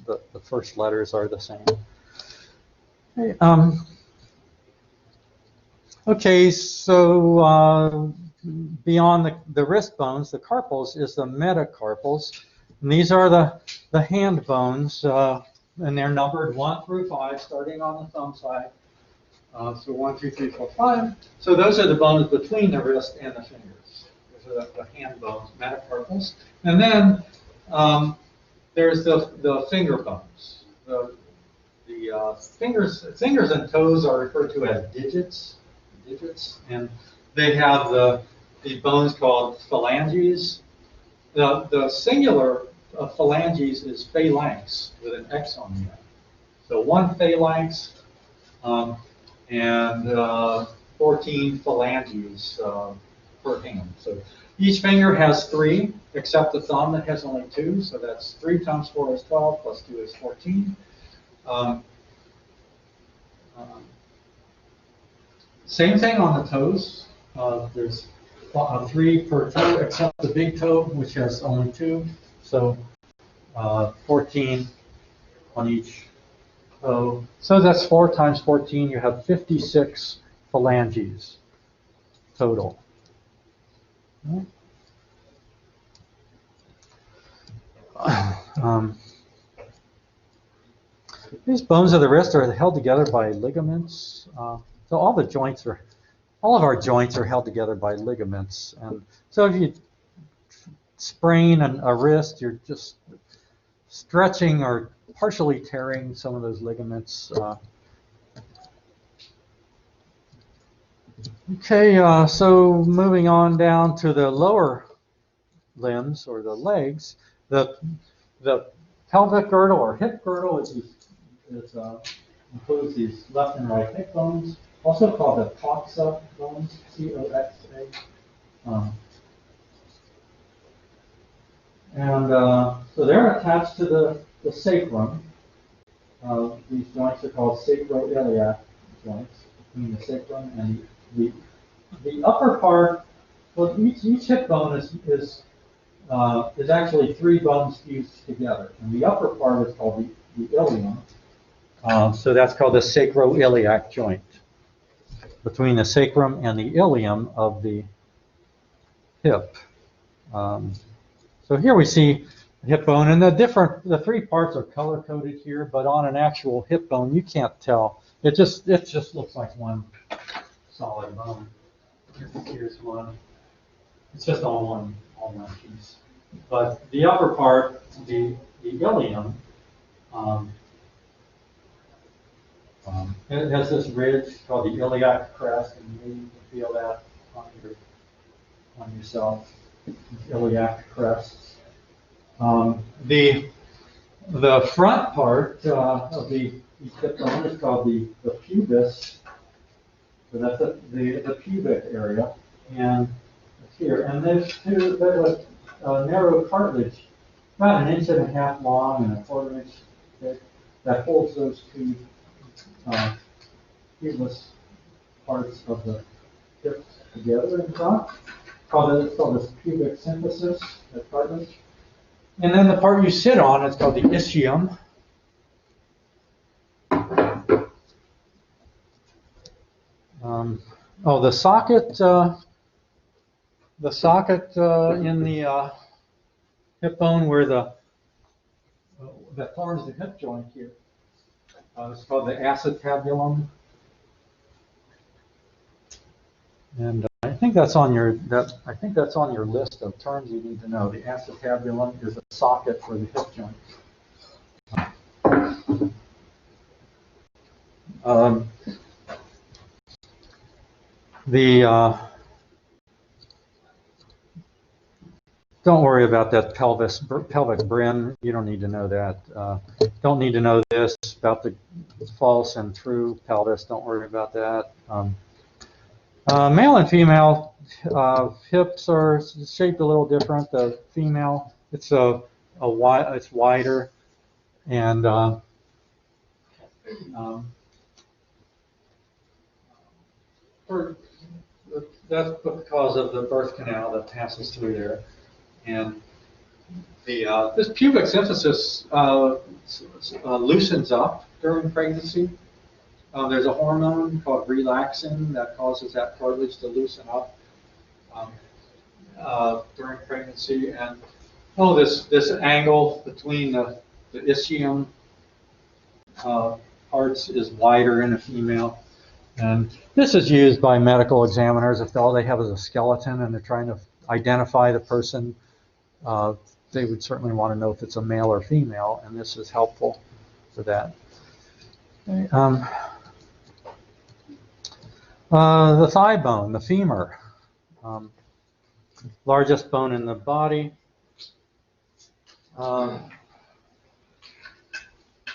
The first letters are the same. Okay, okay, so beyond the wrist bones, the carpals is the metacarpals. And these are the hand bones, and they're numbered 1 through 5, starting on the thumb side. So 1, 2, 3, 4, 5. So those are the bones between the wrist and the fingers. Those are the hand bones, metacarpals. And then there's the finger bones. The fingers and toes are referred to as digits, and they have the bones called phalanges. The singular of phalanges is phalanx with an X on the end. So 1 phalanx and 14 phalanges per hand. So each finger has 3, except the thumb that has only 2. So that's 3 times 4 is 12, plus 2 is 14. Same thing on the toes. There's 3 per toe, except the big toe, which has only 2. So 14 on each toe. So that's 4 times 14. You have 56 phalanges total. These bones of the wrist are held together by ligaments. So all of our joints are held together by ligaments. And so if you sprain a wrist, you're just stretching or partially tearing some of those ligaments. Okay, so moving on down to the lower limbs or the legs, the pelvic girdle or hip girdle includes these left and right hip bones, also called the coxa bones, C-O-X-A. So they're attached to the sacrum. These joints are called sacroiliac joints between the sacrum and the upper part. Well, each hip bone is actually 3 bones fused together, and the upper part is called the ilium. So that's called the sacroiliac joint between the sacrum and the ilium of the hip. So here we see the hip bone, and the 3 parts are color coded here, but on an actual hip bone you can't tell. It just looks like one solid bone. Here's one. It's just all one piece. But the upper part, the ilium, it has this ridge called the iliac crest, and maybe you can feel that on yourself. Iliac crests. The front part of the hip bone is called the pubis. So that's the pubic area, and it's here. And there's a narrow cartilage, about 1.5 inches long and 1/4 inch thick, that holds those 2 pubis parts of the hip together in front. It's called this pubic symphysis, that cartilage. And then the part you sit on is called the ischium. The socket in the hip bone where that forms the hip joint here. It's called the acetabulum. And I think that's on your list of terms you need to know. The acetabulum is a socket for the hip joint. don't worry about that pelvic brin. You don't need to know that. Don't need to know this about the false and true pelvis. Don't worry about that. Male and female hips are shaped a little different. The female, it's it's wider, and for, that's because of the birth canal that passes through there, and this pubic symphysis loosens up during pregnancy. There's a hormone called relaxin that causes that cartilage to loosen up during pregnancy, and this angle between the ischium parts is wider in a female. And this is used by medical examiners if all they have is a skeleton and they're trying to identify the person. They would certainly want to know if it's a male or female, and this is helpful for that. Okay, the thigh bone, the femur, largest bone in the body,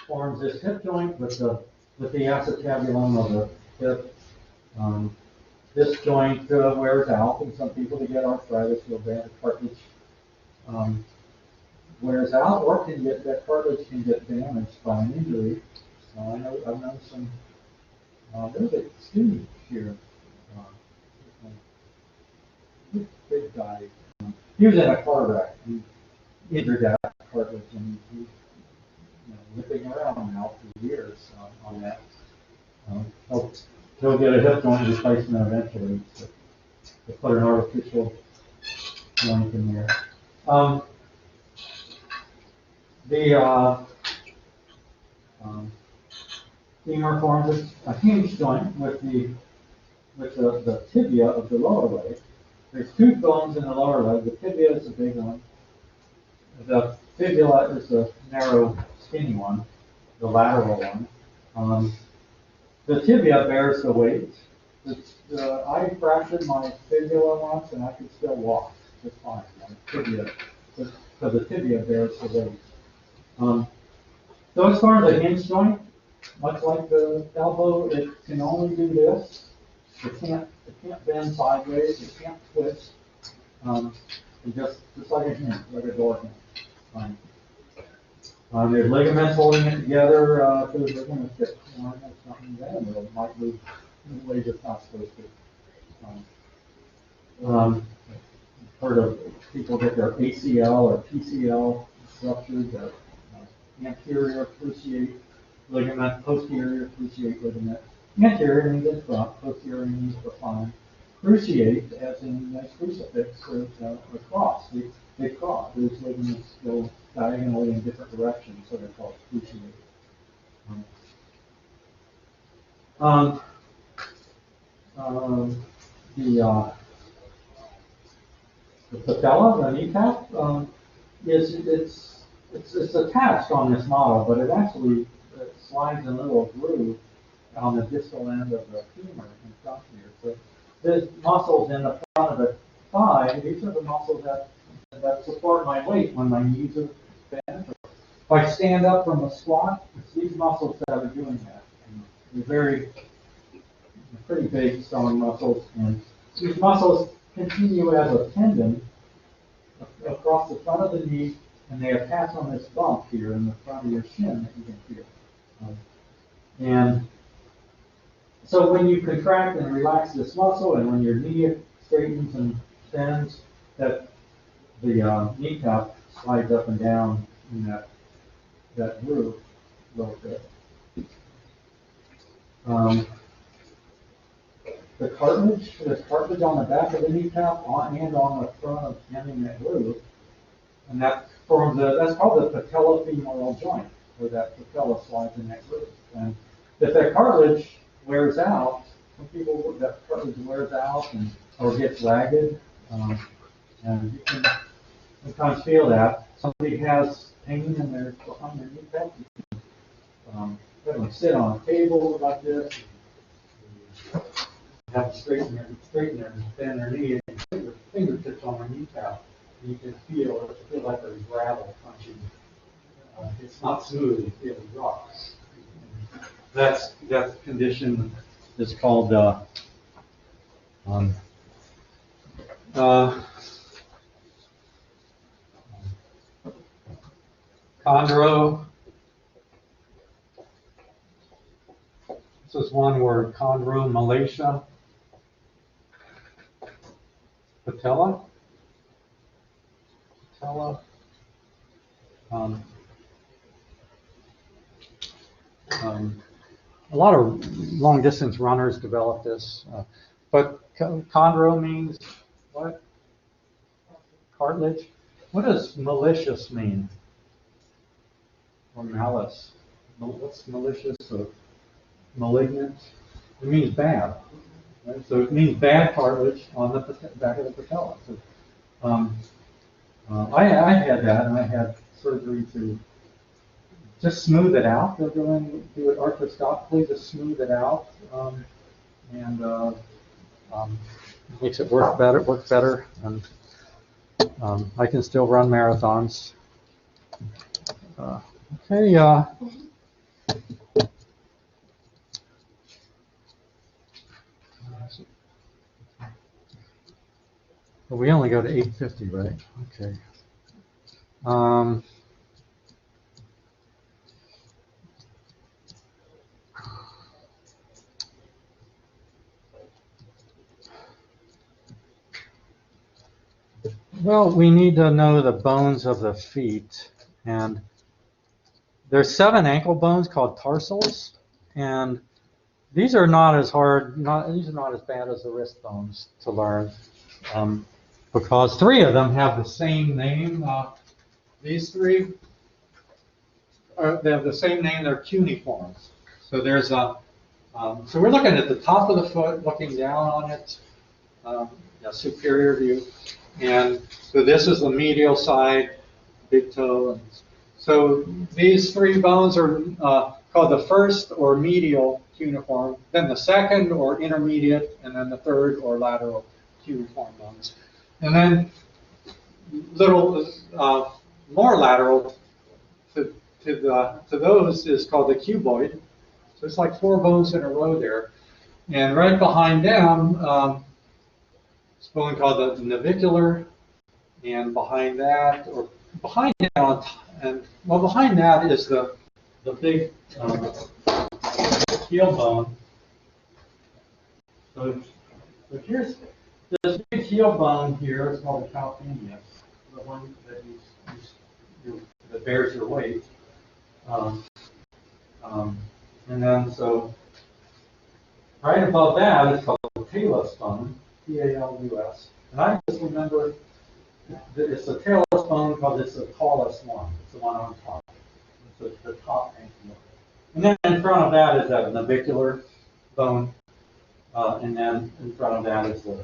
forms this hip joint with the acetabulum of the hip. This joint wears out, and some people that get arthritis feel bad. The cartilage wears out, or that cartilage can get damaged by an injury. I've known some. There's a student here, big guy. He was in a car wreck. He injured that cartilage, and he's whipping around now for years on that. He'll get a hip joint replacement eventually. So they put an artificial joint in there. The femur forms a hinge joint with the tibia of the lower leg. There's two bones in the lower leg. The tibia is the big one. The fibula is the narrow, skinny one, the lateral one. The tibia bears the weight. I fractured my fibula once, and I could still walk just fine. My tibia, so the tibia bears the weight. So as far as a hinge joint, much like the elbow, it can only do this. It can't bend sideways. It can't twist. It just like a hinge, like a door hinge. Fine. There's ligaments holding it together. If those ligaments get torn, that's something then it might move in ways it's not supposed to. Heard of people get their ACL or PCL ruptured, the anterior cruciate ligament, posterior cruciate ligament. Anterior means in front, posterior means behind. Cruciate, as in a crucifix, is across. They cross. Those ligaments go diagonally in different directions, so they're called cruciate. The patella, the kneecap, it's attached on this model, but it actually slides in a little groove on the distal end of the femur in front here. So the muscles in the front of the thigh, these are the muscles that support my weight when my knees are bent. If I stand up from a squat, it's these muscles that are doing that. And they're pretty big, strong muscles, and these muscles continue as a tendon across the front of the knee, and they attach on this bump here in the front of your shin that you can feel. And so when you contract and relax this muscle, and when your knee straightens and bends, that the kneecap slides up and down in that groove a little bit. The cartilage, there's cartilage on the back of the kneecap and on the front of ending that groove, and that forms that's called the patellofemoral joint, where that patella slides in that groove. And if that cartilage wears out, some people that cartilage wears out or gets ragged, and you can sometimes feel that. Somebody has pain in their behind their kneecap. They can sit on a table like this. Have to straighten their bend their knee, and your fingertips on their kneecap. You can feel like there's gravel punching. It's not smooth, you feel the rock. That condition is called chondro. This is one word, chondromalacia patella. A lot of long distance runners develop this, but chondro means what? Cartilage. What does malicious mean? Or malice? What's malicious or malignant? It means bad. Right? So it means bad cartilage on the back of the patella. So, I had that, and I had surgery to just smooth it out. They'll go in, do it arthroscopically to smooth it out, and makes it work better, and I can still run marathons. Okay. Well, we only go to 8:50, right? Okay. Well, we need to know the bones of the feet, and there's 7 ankle bones called tarsals, and these are not as hard. These are not as bad as the wrist bones to learn, because 3 of them have the same name. These 3, they have the same name. They're cuneiforms. So there's a. So we're looking at the top of the foot, looking down on it, superior view. And so this is the medial side, big toe. And so these 3 bones are called the first or medial cuneiform, then the second or intermediate, and then the third or lateral cuneiform bones. And then little more lateral to those is called the cuboid. So it's like 4 bones in a row there. And right behind them, it's bone called the navicular, and behind that, behind that is the big heel bone. So here's this big heel bone here. It's called the calcaneus, the one that bears your weight. And then so right above that is called the talus bone. Talus. And I just remember that it's the talus bone because it's the tallest one. It's the one on top. It's the top ankle. And then in front of that is that navicular bone. And then in front of that is the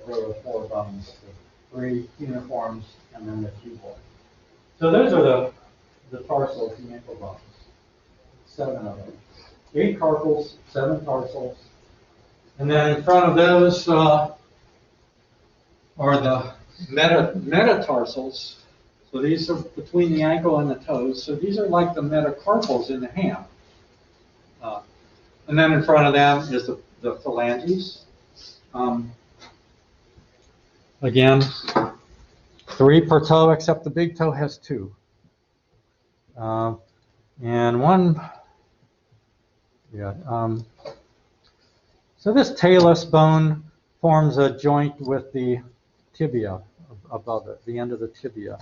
row of 4 bones, the 3 cuneiforms, and then the cuboid. So those are the tarsals, the ankle bones. 7 of them. 8 carpals, 7 tarsals. And then in front of those are the metatarsals. So these are between the ankle and the toes. So these are like the metacarpals in the hand. And then in front of them is the phalanges. Again, 3 per toe, except the big toe has 2. And one, so this talus bone forms a joint with the tibia above it, the end of the tibia.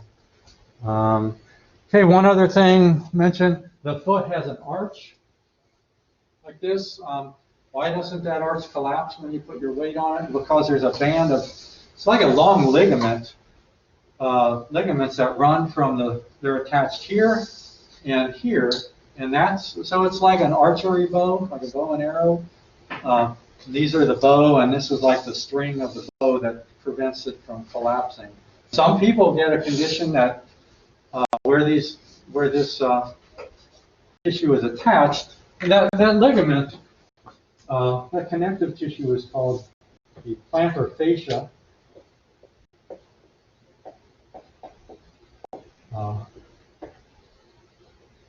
Okay, one other thing mentioned, the foot has an arch like this. Why doesn't that arch collapse when you put your weight on it? Because there's a band of, it's like a long ligament, ligaments that run from they're attached here and here, and so it's like an archery bow, like a bow and arrow. These are the bow, and this is like the string of the bow that prevents it from collapsing. Some people get a condition that where this tissue is attached, and that ligament, that connective tissue is called the plantar fascia.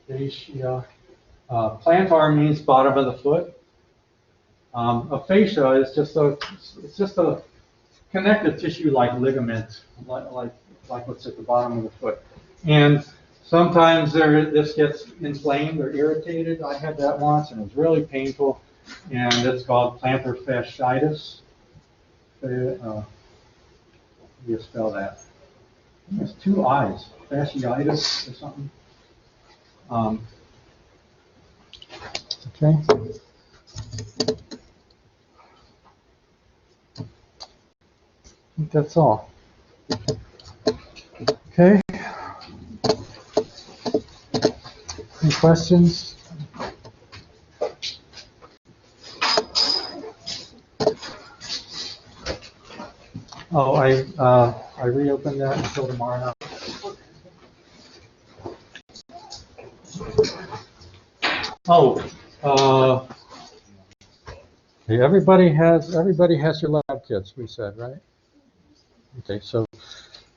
Fascia. Plantar means bottom of the foot. A fascia is it's just a connective tissue like ligament, like what's at the bottom of the foot. And sometimes this gets inflamed or irritated. I had that once and it was really painful. And it's called plantar fasciitis. How do you spell that? There's two I's, fasciitis or something. Okay. I think that's all. Okay. Any questions? Oh, I reopened that until tomorrow night. Oh, okay, everybody has your lab kits, we said, right? Okay, so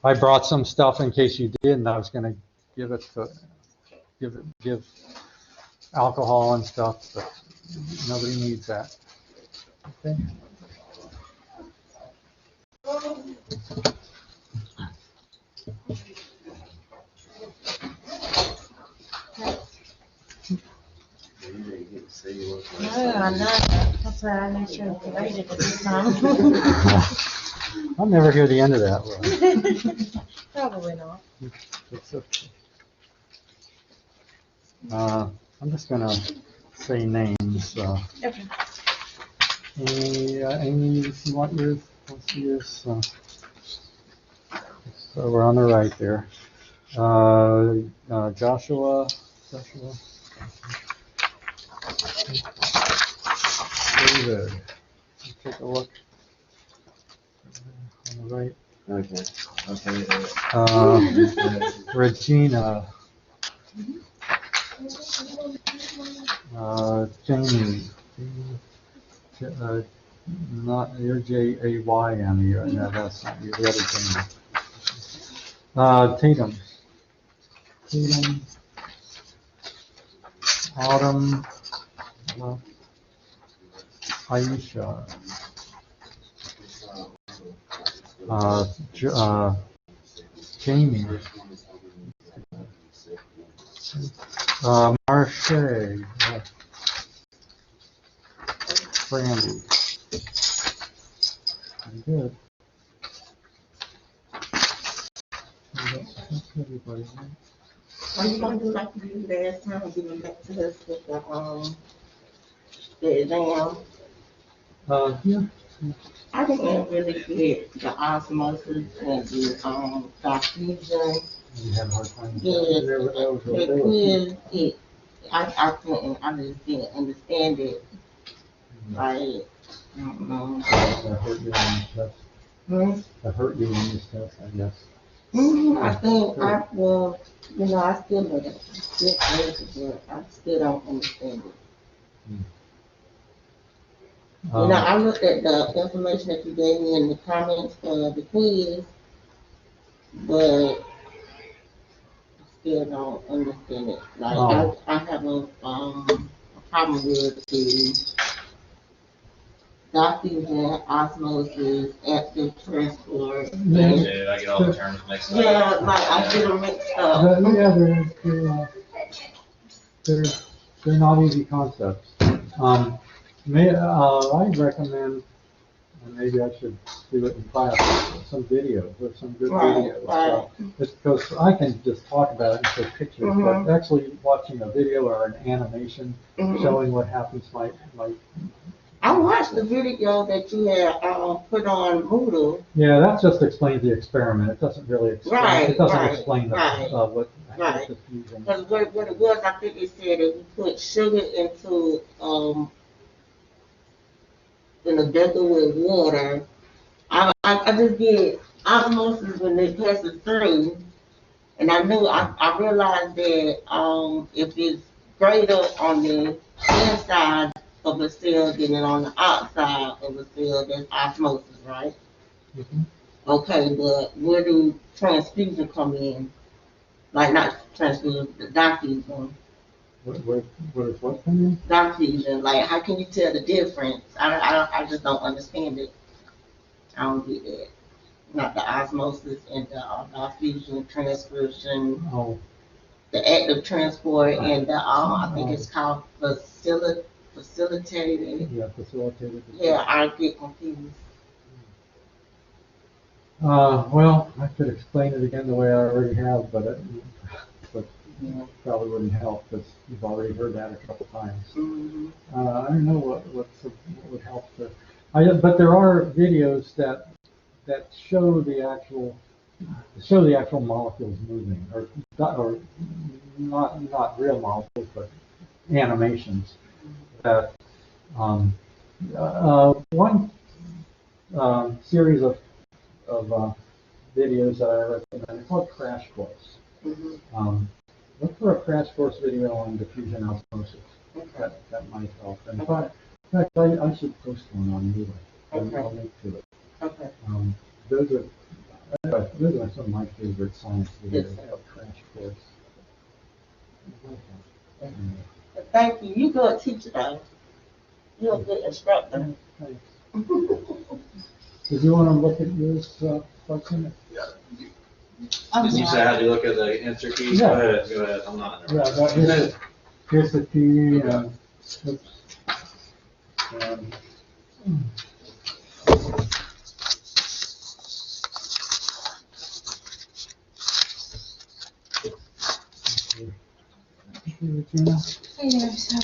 I brought some stuff in case you didn't. I was going to give alcohol and stuff, but nobody needs that. Okay. That's why I make sure to write it this time. I'll never hear the end of that one. Probably not. It's okay. I'm just gonna say names. Okay. Amy, if you want yours, let's see yours. So we're on the right there. Joshua. David, take a look. On the right. Okay. Regina. Jamie. Not your Jayme. No, that's not you. The other Jamie. Tatum. Autumn. Aisha. Jamie. Marche. Brandy. Very good. That's everybody, right? Are you gonna do like you did last time, giving back to us with the exam? Yeah. I didn't really get the osmosis and the diffusion. You had a hard time. Yes, That was really the good. quiz, I just didn't understand it. Like, I don't know. That hurt you on this test. Hmm? That hurt you on this test, I guess. I think I still know that. I still praise it, but I still don't understand it. I looked at the information that you gave me in the comments for the quiz, but I still don't understand it. Like, I have a problem with the diffusion, osmosis, active transport. Yeah, I get all the terms mixed up. Yeah, like I get them mixed up. Yeah, they're not easy concepts. I recommend, and maybe I should do it in class, some videos or some good videos. Right. Just because I can just talk about it and show pictures, Mhm. but actually watching a video or an animation showing what happens might. I watched the video that you had put on Moodle. Yeah, that just explains the experiment. It doesn't really explain. Right, It doesn't right, explain right, what right. the fusion. Because what it was, I think it said that you put sugar into in a vessel with water. I just did osmosis when it passes through, and I realized that if it's greater on the inside of a cell than it on the outside of a cell, that's osmosis, right? Mhm. Okay, but where do transfusion come in? like not transfusion, the diffusion, What is what coming diffusion, like how can you tell the difference? I just don't understand it. I don't get that. Not the osmosis and the diffusion, transcription, in? Oh, the active transport and the, I think it's called facilitated. yeah, facilitated. Yeah, I get confused. Well, I could explain it again the way I already have, but Yeah. probably wouldn't help, because you've already heard that a couple times. Mhm. I don't know what would help but there are videos that show the actual molecules moving, or not real molecules, but animations. That one series of videos that I recommend, it's called Crash Course. Mhm. Look for a crash course video on diffusion osmosis. Okay. That might help. And in fact, I should post one on Moodle. Okay. I'll link to it. Okay. Those are some of my favorite science videos. Yes. Crash Course. Thank you. You good teacher though. You're a good instructor. Thanks. Did you want to look at yours, Clarkson? Did you say how do you look at the answer keys? Yeah. Go ahead, I'm not. Yeah, here's the key, oops. Regina? Hey there, so,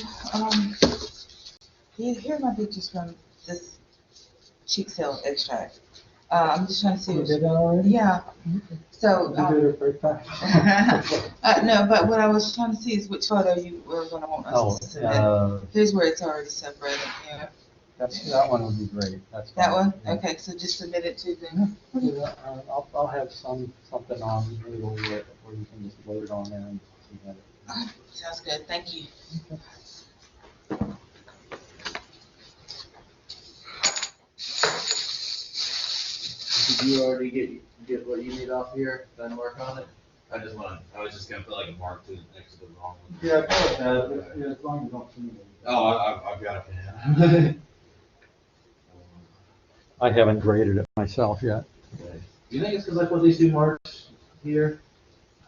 here are my pictures from this cheek cell extract. I'm just trying to see. You did that already? Yeah, so, You did it very fast. no, but what I was trying to see is which photo you were gonna want us to submit. Here's where it's already separated, yeah. That one would be great. That's That fine. one? Okay, so just submit it to them. Yeah, I'll have something on Moodle where you can just load it on there and submit it. Sounds good, thank you. Did you already get what you need off here, then work on it? I was just gonna put like a mark to next to the wrong one. Yeah, as long as you don't see me. Oh, I've got a pen. I haven't graded it myself yet. Okay. Do you think it's because I put these two marks here?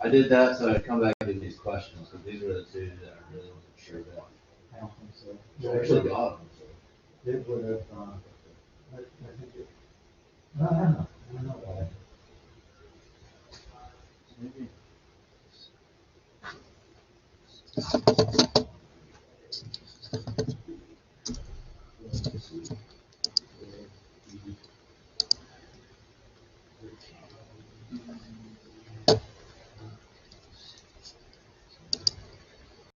I did that so I'd come back and do these questions, because these were the two that I really wasn't sure about. I don't think so. I actually got them, so. It would have, I think it, I don't know why. Maybe.